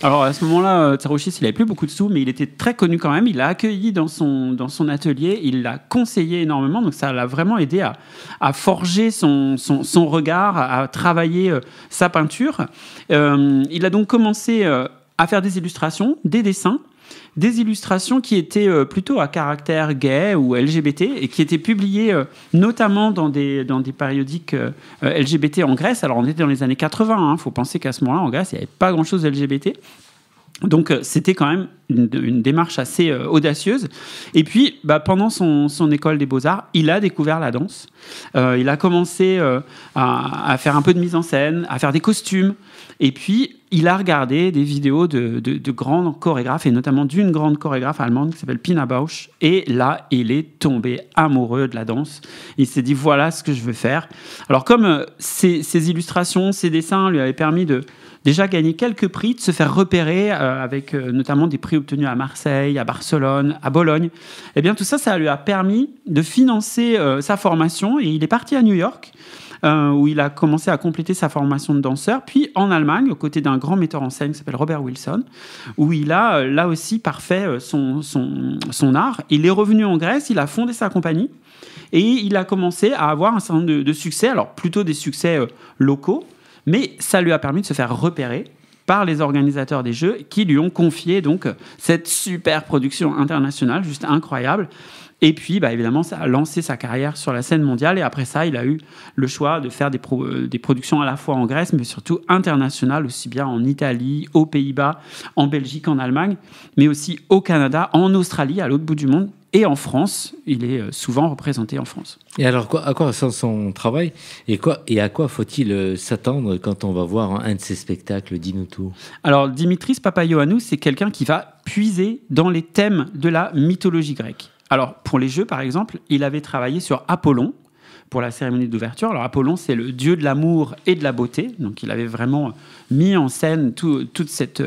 Alors à ce moment-là, Tsarouchis, il n'avait plus beaucoup de sous, mais il était très connu quand même. Il l'a accueilli dans son atelier, il l'a conseillé énormément, donc ça l'a vraiment aidé à forger son regard, à travailler sa peinture. Il a donc commencé à faire des illustrations, des dessins, des illustrations qui étaient plutôt à caractère gay ou LGBT et qui étaient publiées notamment dans des périodiques LGBT en Grèce. Alors on était dans les années 80, il faut penser qu'à ce moment-là en Grèce il n'y avait pas grand-chose LGBT. Donc c'était quand même une démarche assez audacieuse. Et puis pendant son école des Beaux-Arts, il a découvert la danse. Il a commencé à faire un peu de mise en scène, à faire des costumes. Et puis il a regardé des vidéos de grands chorégraphes, et notamment d'une grande chorégraphe allemande qui s'appelle Pina Bausch. Et là, il est tombé amoureux de la danse. Il s'est dit, voilà ce que je veux faire. Alors, comme ces illustrations, ces dessins lui avaient permis de déjà gagner quelques prix, de se faire repérer avec notamment des prix obtenus à Marseille, à Barcelone, à Bologne, eh bien, tout ça, ça lui a permis de financer sa formation. Et il est parti à New York, où il a commencé à compléter sa formation de danseur, puis en Allemagne, aux côtés d'un grand metteur en scène qui s'appelle Robert Wilson, où il a là aussi parfait son art. Il est revenu en Grèce, il a fondé sa compagnie, et il a commencé à avoir un certain nombre de succès, alors plutôt des succès locaux, mais ça lui a permis de se faire repérer par les organisateurs des Jeux, qui lui ont confié donc cette super production internationale, juste incroyable. Et puis, évidemment, ça a lancé sa carrière sur la scène mondiale. Et après ça, il a eu le choix de faire des productions à la fois en Grèce, mais surtout internationales, aussi bien en Italie, aux Pays-Bas, en Belgique, en Allemagne, mais aussi au Canada, en Australie, à l'autre bout du monde, et en France. Il est souvent représenté en France. Et alors, à quoi ressemble son travail et à quoi faut-il s'attendre quand on va voir un de ses spectacles? Dis-nous tout. Alors, Dimitris Papaioannou, c'est quelqu'un qui va puiser dans les thèmes de la mythologie grecque. Alors, pour les Jeux, par exemple, il avait travaillé sur Apollon pour la cérémonie d'ouverture. Alors, Apollon, c'est le dieu de l'amour et de la beauté. Donc, il avait vraiment mis en scène toute cette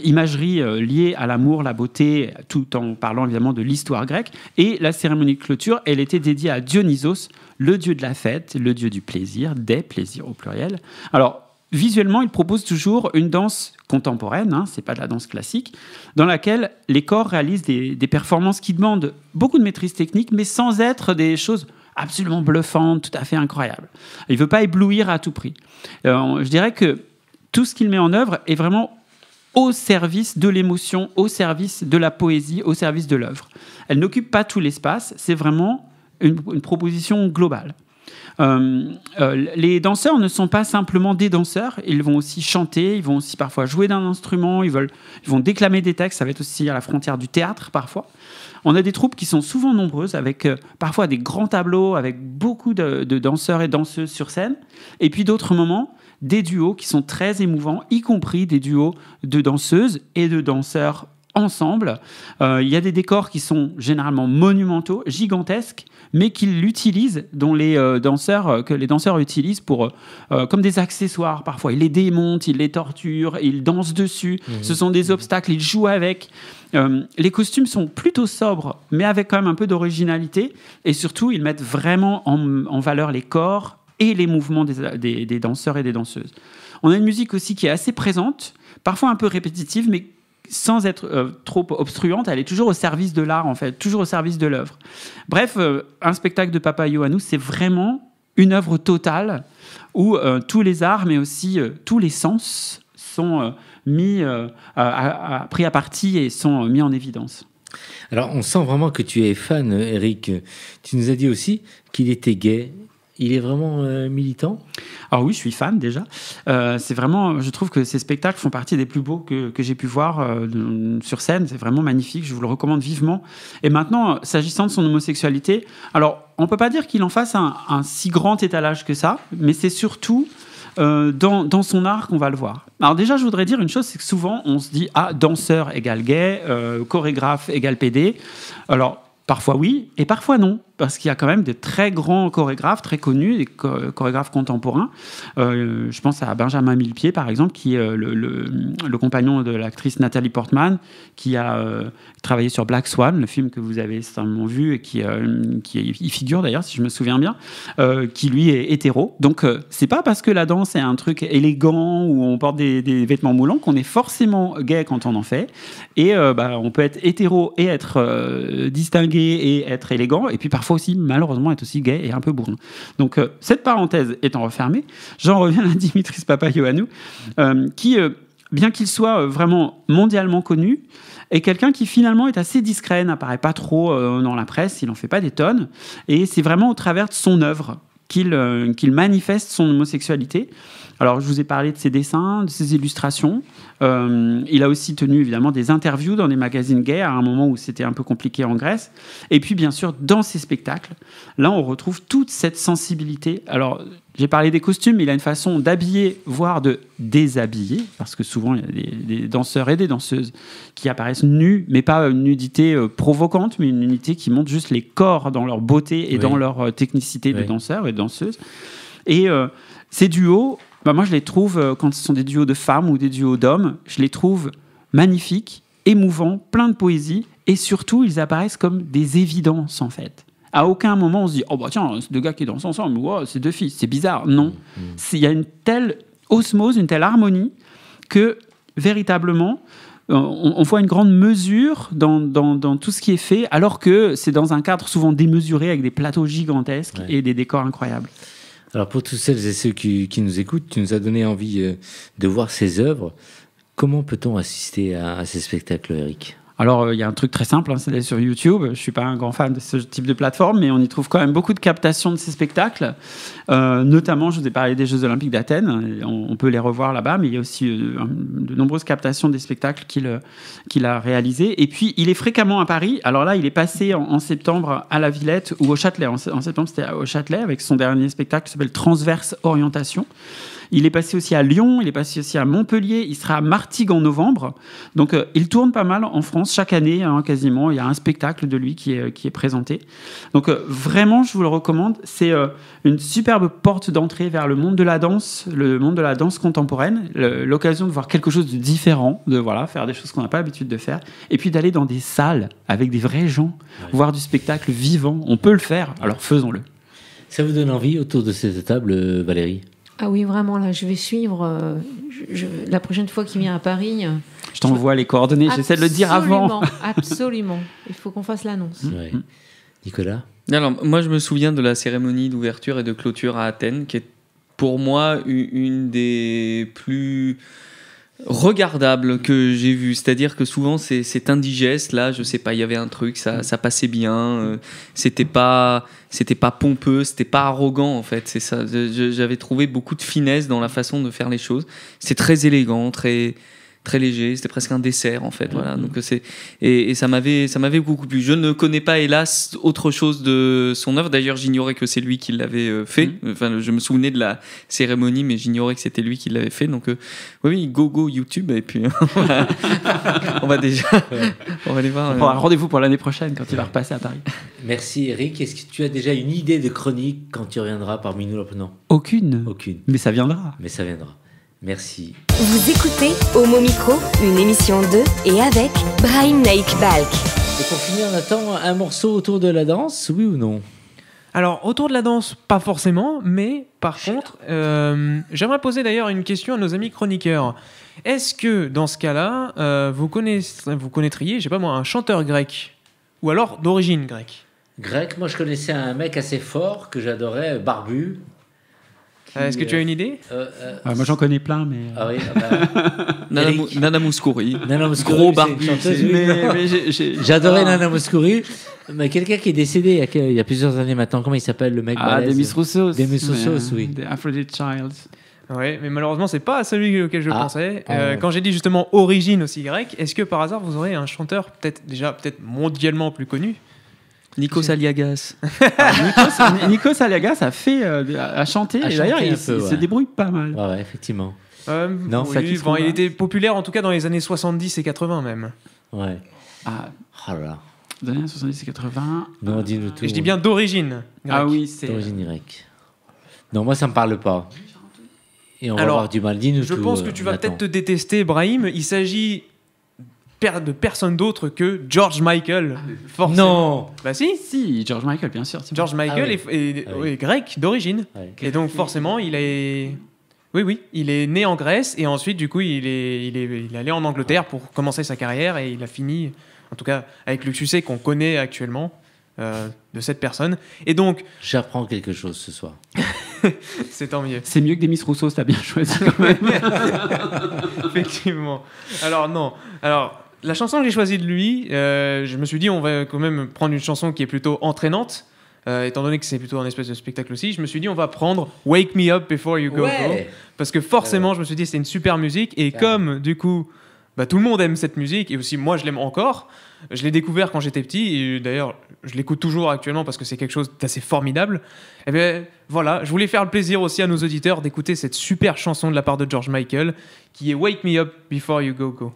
imagerie liée à l'amour, la beauté, tout en parlant évidemment de l'histoire grecque. Et la cérémonie de clôture, elle était dédiée à Dionysos, le dieu de la fête, le dieu du plaisir, des plaisirs au pluriel. Alors, visuellement, il propose toujours une danse contemporaine, c'est pas de la danse classique, dans laquelle les corps réalisent des performances qui demandent beaucoup de maîtrise technique, mais sans être des choses absolument bluffantes, tout à fait incroyables. Il veut pas éblouir à tout prix. Je dirais que tout ce qu'il met en œuvre est vraiment au service de l'émotion, au service de la poésie, au service de l'œuvre. Elle n'occupe pas tout l'espace, c'est vraiment une proposition globale. Les danseurs ne sont pas simplement des danseurs, ils vont aussi chanter, ils vont aussi parfois jouer d'un instrument, ils vont déclamer des textes, ça va être aussi à la frontière du théâtre parfois. On a des troupes qui sont souvent nombreuses, avec parfois des grands tableaux, avec beaucoup de danseurs et danseuses sur scène, et puis d'autres moments, des duos qui sont très émouvants, y compris des duos de danseuses et de danseurs ensemble. Il y a des décors qui sont généralement monumentaux, gigantesques, mais qu'ils utilisent, que les danseurs utilisent comme des accessoires parfois. Ils les démontent, ils les torturent, ils dansent dessus. Ce sont des obstacles, ils jouent avec. Les costumes sont plutôt sobres, mais avec quand même un peu d'originalité. Et surtout, ils mettent vraiment en valeur les corps et les mouvements des danseurs et des danseuses. On a une musique aussi qui est assez présente, parfois un peu répétitive, mais sans être trop obstruante, elle est toujours au service de l'art, en fait, toujours au service de l'œuvre. Bref, un spectacle de Papaioannou, c'est vraiment une œuvre totale où tous les arts, mais aussi tous les sens sont pris à partie et sont mis en évidence. Alors, on sent vraiment que tu es fan, Eric. Tu nous as dit aussi qu'il était gay. Il est vraiment militant? Alors oui, je suis fan déjà. C'est vraiment, je trouve que ces spectacles font partie des plus beaux que j'ai pu voir sur scène. C'est vraiment magnifique, je vous le recommande vivement. Et maintenant, s'agissant de son homosexualité, alors on ne peut pas dire qu'il en fasse un si grand étalage que ça, mais c'est surtout dans son art qu'on va le voir. Alors déjà, je voudrais dire une chose, c'est que souvent on se dit danseur égale gay, chorégraphe égale PD. Alors parfois oui, et parfois non, parce qu'il y a quand même de très grands chorégraphes, très connus, des chorégraphes contemporains. Je pense à Benjamin Millepied, par exemple, qui est le compagnon de l'actrice Nathalie Portman, qui a travaillé sur Black Swan, le film que vous avez certainement vu, et qui y figure d'ailleurs, si je me souviens bien, qui lui est hétéro. Donc, c'est pas parce que la danse est un truc élégant, où on porte des vêtements moulants, qu'on est forcément gay quand on en fait. Et on peut être hétéro et être distingué et être élégant, et puis parfois aussi, malheureusement, être aussi gay et un peu bourrin. Donc, cette parenthèse étant refermée, j'en reviens à Dimitris Papaioannou, qui, bien qu'il soit vraiment mondialement connu, est quelqu'un qui finalement est assez discret, n'apparaît pas trop dans la presse, il n'en fait pas des tonnes, et c'est vraiment au travers de son œuvre qu'il manifeste son homosexualité. Alors, je vous ai parlé de ses dessins, de ses illustrations. Il a aussi tenu, évidemment, des interviews dans des magazines gays à un moment où c'était un peu compliqué en Grèce. Et puis, bien sûr, dans ses spectacles, là, on retrouve toute cette sensibilité. Alors, j'ai parlé des costumes, mais il a une façon d'habiller, voire de déshabiller, parce que souvent, il y a des danseurs et des danseuses qui apparaissent nus, mais pas une nudité provocante, mais une nudité qui montre juste les corps dans leur beauté et dans leur technicité de danseurs et de danseuses. Et ces duos, moi, je les trouve, quand ce sont des duos de femmes ou des duos d'hommes, je les trouve magnifiques, émouvants, pleins de poésie, et surtout, ils apparaissent comme des évidences, en fait. À aucun moment, on se dit « Oh, bah tiens, c'est deux gars qui dansent ensemble, wow, c'est deux filles, c'est bizarre. » Non. Il y a une telle osmose, une telle harmonie, que, véritablement, on voit une grande mesure dans tout ce qui est fait, alors que c'est dans un cadre souvent démesuré, avec des plateaux gigantesques et des décors incroyables. Alors, pour tous celles et ceux qui nous écoutent, tu nous as donné envie de voir ces œuvres. Comment peut-on assister à ces spectacles, Eric ? Alors, il y a un truc très simple, c'est d'aller sur YouTube. Je ne suis pas un grand fan de ce type de plateforme, mais on y trouve quand même beaucoup de captations de ces spectacles. Notamment, je vous ai parlé des Jeux Olympiques d'Athènes. On peut les revoir là-bas, mais il y a aussi de nombreuses captations des spectacles qu'il a réalisés. Et puis, il est fréquemment à Paris. Alors là, il est passé en septembre à la Villette ou au Châtelet. En septembre, c'était au Châtelet, avec son dernier spectacle qui s'appelle Transverse Orientation. Il est passé aussi à Lyon, il est passé aussi à Montpellier, il sera à Martigues en novembre. Donc, il tourne pas mal en France chaque année, quasiment. Il y a un spectacle de lui qui est présenté. Donc, vraiment, je vous le recommande. C'est une superbe porte d'entrée vers le monde de la danse contemporaine. L'occasion de voir quelque chose de différent, de faire des choses qu'on n'a pas l'habitude de faire. Et puis d'aller dans des salles avec des vrais gens, voir du spectacle vivant. On peut le faire, alors faisons-le. Ça vous donne envie autour de cette table, Valérie ? Ah oui, vraiment, là, je vais suivre. La prochaine fois qu'il vient à Paris... Je t'envoie les coordonnées, j'essaie de le dire avant. Absolument, il faut qu'on fasse l'annonce. Ouais. Nicolas ? Alors, moi, je me souviens de la cérémonie d'ouverture et de clôture à Athènes, qui est pour moi une des plus regardables que j'ai vues. C'est-à-dire que souvent, c'est indigeste. Là, je sais pas, il y avait un truc, ça passait bien. C'était pas pompeux, c'était pas arrogant, en fait. C'est ça. J'avais trouvé beaucoup de finesse dans la façon de faire les choses. C'est très élégant, très léger, c'était presque un dessert en fait, voilà. Donc et ça m'avait beaucoup plu. Je ne connais pas hélas autre chose de son œuvre. D'ailleurs, j'ignorais que c'est lui qui l'avait fait. Enfin, je me souvenais de la cérémonie, mais j'ignorais que c'était lui qui l'avait fait. Donc oui, go YouTube et puis on va aller voir. On prendra rendez-vous pour l'année prochaine quand il va repasser à Paris. Merci Eric. Est-ce que tu as déjà une idée de chronique quand tu reviendras parmi nous? Non. Aucune. Mais ça viendra. Merci. Vous écoutez Homo Micro, une émission de et avec Brahim Naik Balk. Et pour finir, on attend un morceau autour de la danse, oui ou non? Alors, autour de la danse, pas forcément, mais par contre, j'aimerais poser d'ailleurs une question à nos amis chroniqueurs. Est-ce que, dans ce cas-là, vous connaîtriez, je sais pas moi, un chanteur grec? Ou alors d'origine grecque? Grec, moi je connaissais un mec assez fort que j'adorais, barbu. Est-ce que tu as une idée? Moi j'en connais plein, mais... Ah oui, Nana Mouskouri. Gros barbu. J'adorais Nana Mouskouri. Mais quelqu'un qui est décédé il y a plusieurs années maintenant, comment il s'appelle le mec? Demis Roussos. Demis Roussos, oui. Aphrodite Child. Oui, mais malheureusement, c'est pas celui auquel je pensais. Quand j'ai dit justement origine aussi grecque, est-ce que par hasard vous aurez un chanteur peut-être mondialement plus connu? Nikos Aliagas. Nikos Aliagas a chanté, et d'ailleurs il se débrouille pas mal. Ouais, effectivement. Non, oui, il était populaire en tout cas dans les années 70 et 80 même. Ouais. Oh là là. Dans les années 70 et 80. Non, dis-nous tout. Et je dis bien d'origine grecque. Ah oui, c'est... D'origine grecque. Non, moi ça me parle pas. Et on va avoir du mal. Dis-nous tout. Je pense que tu vas peut-être te détester, Brahim. Il s'agit de personne d'autre que George Michael. Forcément. Non. Bah si, George Michael, bien sûr. George Michael est grec d'origine. Et donc forcément, il est né en Grèce et ensuite du coup il est allé en Angleterre pour commencer sa carrière et il a fini, en tout cas avec le succès qu'on connaît actuellement de cette personne. Et donc j'apprends quelque chose ce soir. C'est tant mieux. C'est mieux que Demis Roussos, t'as bien choisi quand même. Effectivement. Alors la chanson que j'ai choisie de lui, je me suis dit on va quand même prendre une chanson qui est plutôt entraînante. étant donné que c'est plutôt un espèce de spectacle aussi, je me suis dit on va prendre Wake Me Up Before You Go Go, parce que forcément je me suis dit c'est une super musique, et comme du coup tout le monde aime cette musique, et aussi moi je l'aime encore, je l'ai découvert quand j'étais petit, et d'ailleurs je l'écoute toujours actuellement parce que c'est quelque chose d'assez formidable. Et bien voilà, je voulais faire le plaisir aussi à nos auditeurs d'écouter cette super chanson de la part de George Michael qui est Wake Me Up Before You Go Go.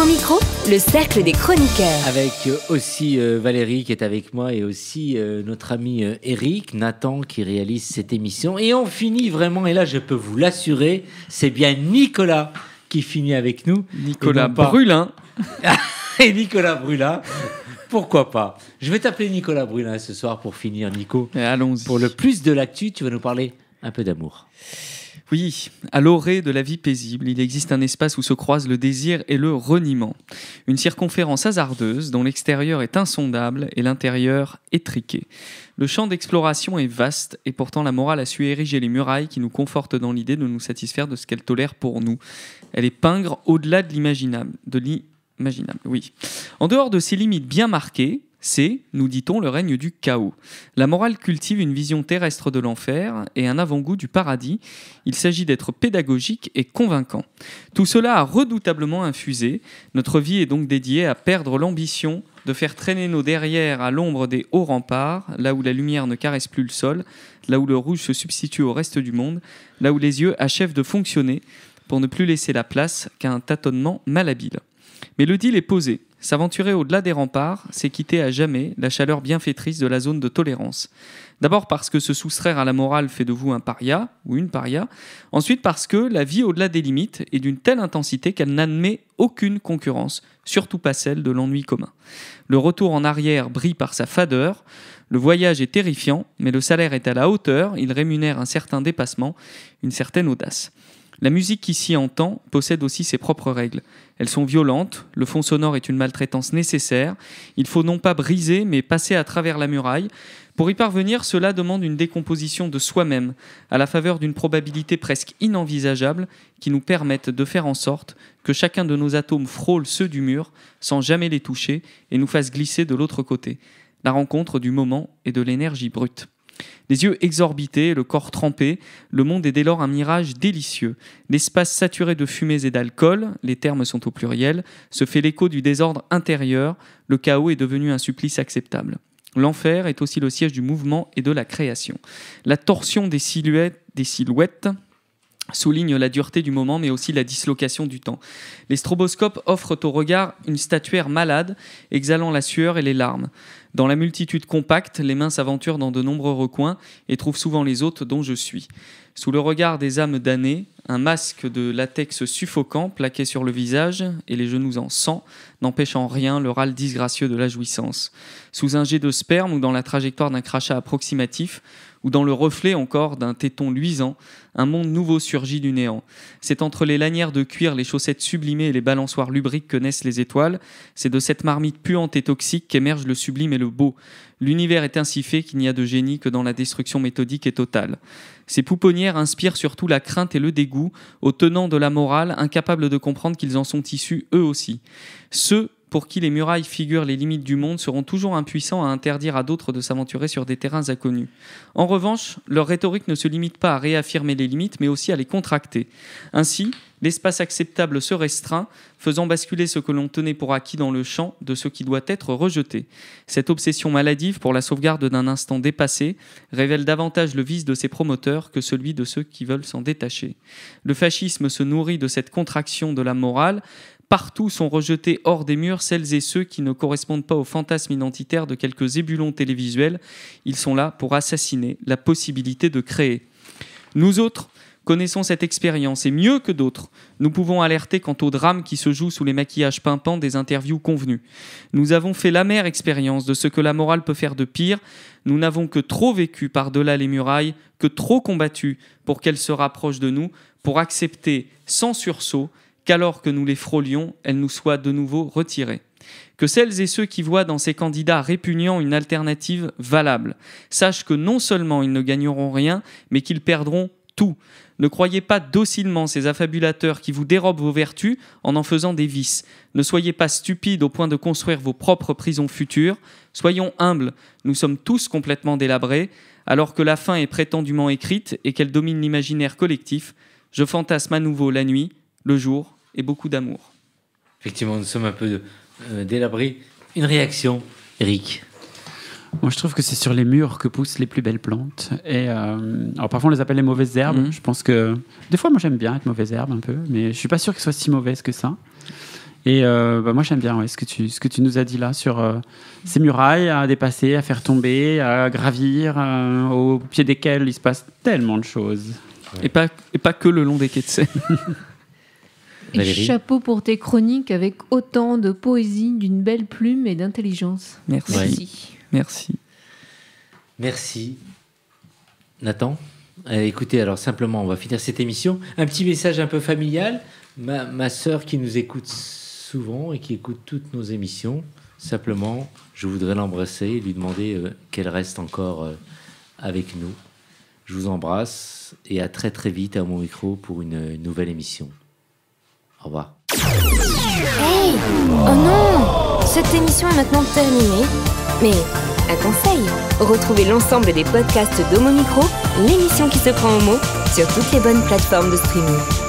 Micro, le cercle des chroniqueurs. Avec aussi Valérie qui est avec moi et aussi notre ami Eric, Nathan qui réalise cette émission. Et on finit vraiment, et là je peux vous l'assurer, c'est bien Nicolas qui finit avec nous. Nicolas Brulin. Et Nicolas Brulin. Pourquoi pas? Je vais t'appeler Nicolas Brulin ce soir pour finir, Nico. Et allons-y. Pour le plus de l'actu, tu vas nous parler un peu d'amour. Oui, à l'orée de la vie paisible, il existe un espace où se croisent le désir et le reniement. Une circonférence hasardeuse dont l'extérieur est insondable et l'intérieur étriqué. Le champ d'exploration est vaste et pourtant la morale a su ériger les murailles qui nous confortent dans l'idée de nous satisfaire de ce qu'elle tolère pour nous. Elle est pingre au-delà de l'imaginable. Oui. En dehors de ces limites bien marquées, C'est, nous dit-on, le règne du chaos. La morale cultive une vision terrestre de l'enfer et un avant-goût du paradis. Il s'agit d'être pédagogique et convaincant. Tout cela a redoutablement infusé. Notre vie est donc dédiée à perdre l'ambition de faire traîner nos derrières à l'ombre des hauts remparts, là où la lumière ne caresse plus le sol, là où le rouge se substitue au reste du monde, là où les yeux achèvent de fonctionner, pour ne plus laisser la place qu'à un tâtonnement malhabile. Mais le deal est posé. S'aventurer au-delà des remparts, c'est quitter à jamais la chaleur bienfaitrice de la zone de tolérance. D'abord parce que se soustraire à la morale fait de vous un paria ou une paria. Ensuite parce que la vie au-delà des limites est d'une telle intensité qu'elle n'admet aucune concurrence, surtout pas celle de l'ennui commun. Le retour en arrière brille par sa fadeur. Le voyage est terrifiant, mais le salaire est à la hauteur. Il rémunère un certain dépassement, une certaine audace. La musique qui s'y entend possède aussi ses propres règles. Elles sont violentes, le fond sonore est une maltraitance nécessaire. Il faut non pas briser, mais passer à travers la muraille. Pour y parvenir, cela demande une décomposition de soi-même, à la faveur d'une probabilité presque inenvisageable qui nous permette de faire en sorte que chacun de nos atomes frôle ceux du mur, sans jamais les toucher, et nous fasse glisser de l'autre côté. La rencontre du moment et de l'énergie brute. Les yeux exorbités, le corps trempé, le monde est dès lors un mirage délicieux. L'espace saturé de fumées et d'alcool, les termes sont au pluriel, se fait l'écho du désordre intérieur, le chaos est devenu un supplice acceptable. L'enfer est aussi le siège du mouvement et de la création. La torsion des silhouettes souligne la dureté du moment, mais aussi la dislocation du temps. Les stroboscopes offrent au regard une statuaire malade, exhalant la sueur et les larmes. Dans la multitude compacte, les mains s'aventurent dans de nombreux recoins et trouvent souvent les hôtes dont je suis. Sous le regard des âmes damnées, un masque de latex suffocant plaqué sur le visage et les genoux en sang n'empêche en rien le râle disgracieux de la jouissance. Sous un jet de sperme ou dans la trajectoire d'un crachat approximatif, ou dans le reflet encore d'un téton luisant, un monde nouveau surgit du néant. C'est entre les lanières de cuir, les chaussettes sublimées et les balançoires lubriques que naissent les étoiles. C'est de cette marmite puante et toxique qu'émerge le sublime et le beau. L'univers est ainsi fait qu'il n'y a de génie que dans la destruction méthodique et totale. Ces pouponnières inspirent surtout la crainte et le dégoût aux tenants de la morale, incapables de comprendre qu'ils en sont issus eux aussi. Ceux pour qui les murailles figurent les limites du monde seront toujours impuissants à interdire à d'autres de s'aventurer sur des terrains inconnus. En revanche, leur rhétorique ne se limite pas à réaffirmer les limites, mais aussi à les contracter. Ainsi, l'espace acceptable se restreint, faisant basculer ce que l'on tenait pour acquis dans le champ de ce qui doit être rejeté. Cette obsession maladive pour la sauvegarde d'un instant dépassé révèle davantage le vice de ses promoteurs que celui de ceux qui veulent s'en détacher. Le fascisme se nourrit de cette contraction de la morale. Partout sont rejetés hors des murs celles et ceux qui ne correspondent pas au fantasme identitaire de quelques ébulons télévisuels. Ils sont là pour assassiner la possibilité de créer. Nous autres connaissons cette expérience et mieux que d'autres, nous pouvons alerter quant au drame qui se joue sous les maquillages pimpants des interviews convenues. Nous avons fait l'amère expérience de ce que la morale peut faire de pire. Nous n'avons que trop vécu par-delà les murailles, que trop combattu pour qu'elle se rapproche de nous, pour accepter sans sursaut qu'alors que nous les frôlions, elles nous soient de nouveau retirées. Que celles et ceux qui voient dans ces candidats répugnants une alternative valable sachent que non seulement ils ne gagneront rien, mais qu'ils perdront tout. Ne croyez pas docilement ces affabulateurs qui vous dérobent vos vertus en faisant des vices. Ne soyez pas stupides au point de construire vos propres prisons futures. Soyons humbles, nous sommes tous complètement délabrés, alors que la fin est prétendument écrite et qu'elle domine l'imaginaire collectif. Je fantasme à nouveau la nuit, le jour et beaucoup d'amour. Effectivement, nous sommes un peu délabrés. Une réaction, Eric? Moi, je trouve que c'est sur les murs que poussent les plus belles plantes. Et alors, parfois, on les appelle les mauvaises herbes. Je pense que... Des fois, moi, j'aime bien être mauvaise herbe un peu, mais je ne suis pas sûr qu'elles soient si mauvaises que ça. Et moi, j'aime bien ce que tu nous as dit là sur ces murailles à dépasser, à faire tomber, à gravir, au pied desquelles il se passe tellement de choses. Ouais. Et pas que le long des quais de Seine. Et chapeau pour tes chroniques avec autant de poésie, d'une belle plume et d'intelligence. Merci. Ouais. Merci. Nathan, écoutez, alors simplement, on va finir cette émission. Un petit message un peu familial. Ma sœur qui nous écoute souvent et qui écoute toutes nos émissions, simplement, je voudrais l'embrasser et lui demander qu'elle reste encore avec nous. Je vous embrasse et à très très vite à mon micro pour une nouvelle émission. Au revoir. Hey! Oh non! Cette émission est maintenant terminée. Mais un conseil, retrouvez l'ensemble des podcasts d'Homo Micro, l'émission qui se prend au mot, sur toutes les bonnes plateformes de streaming.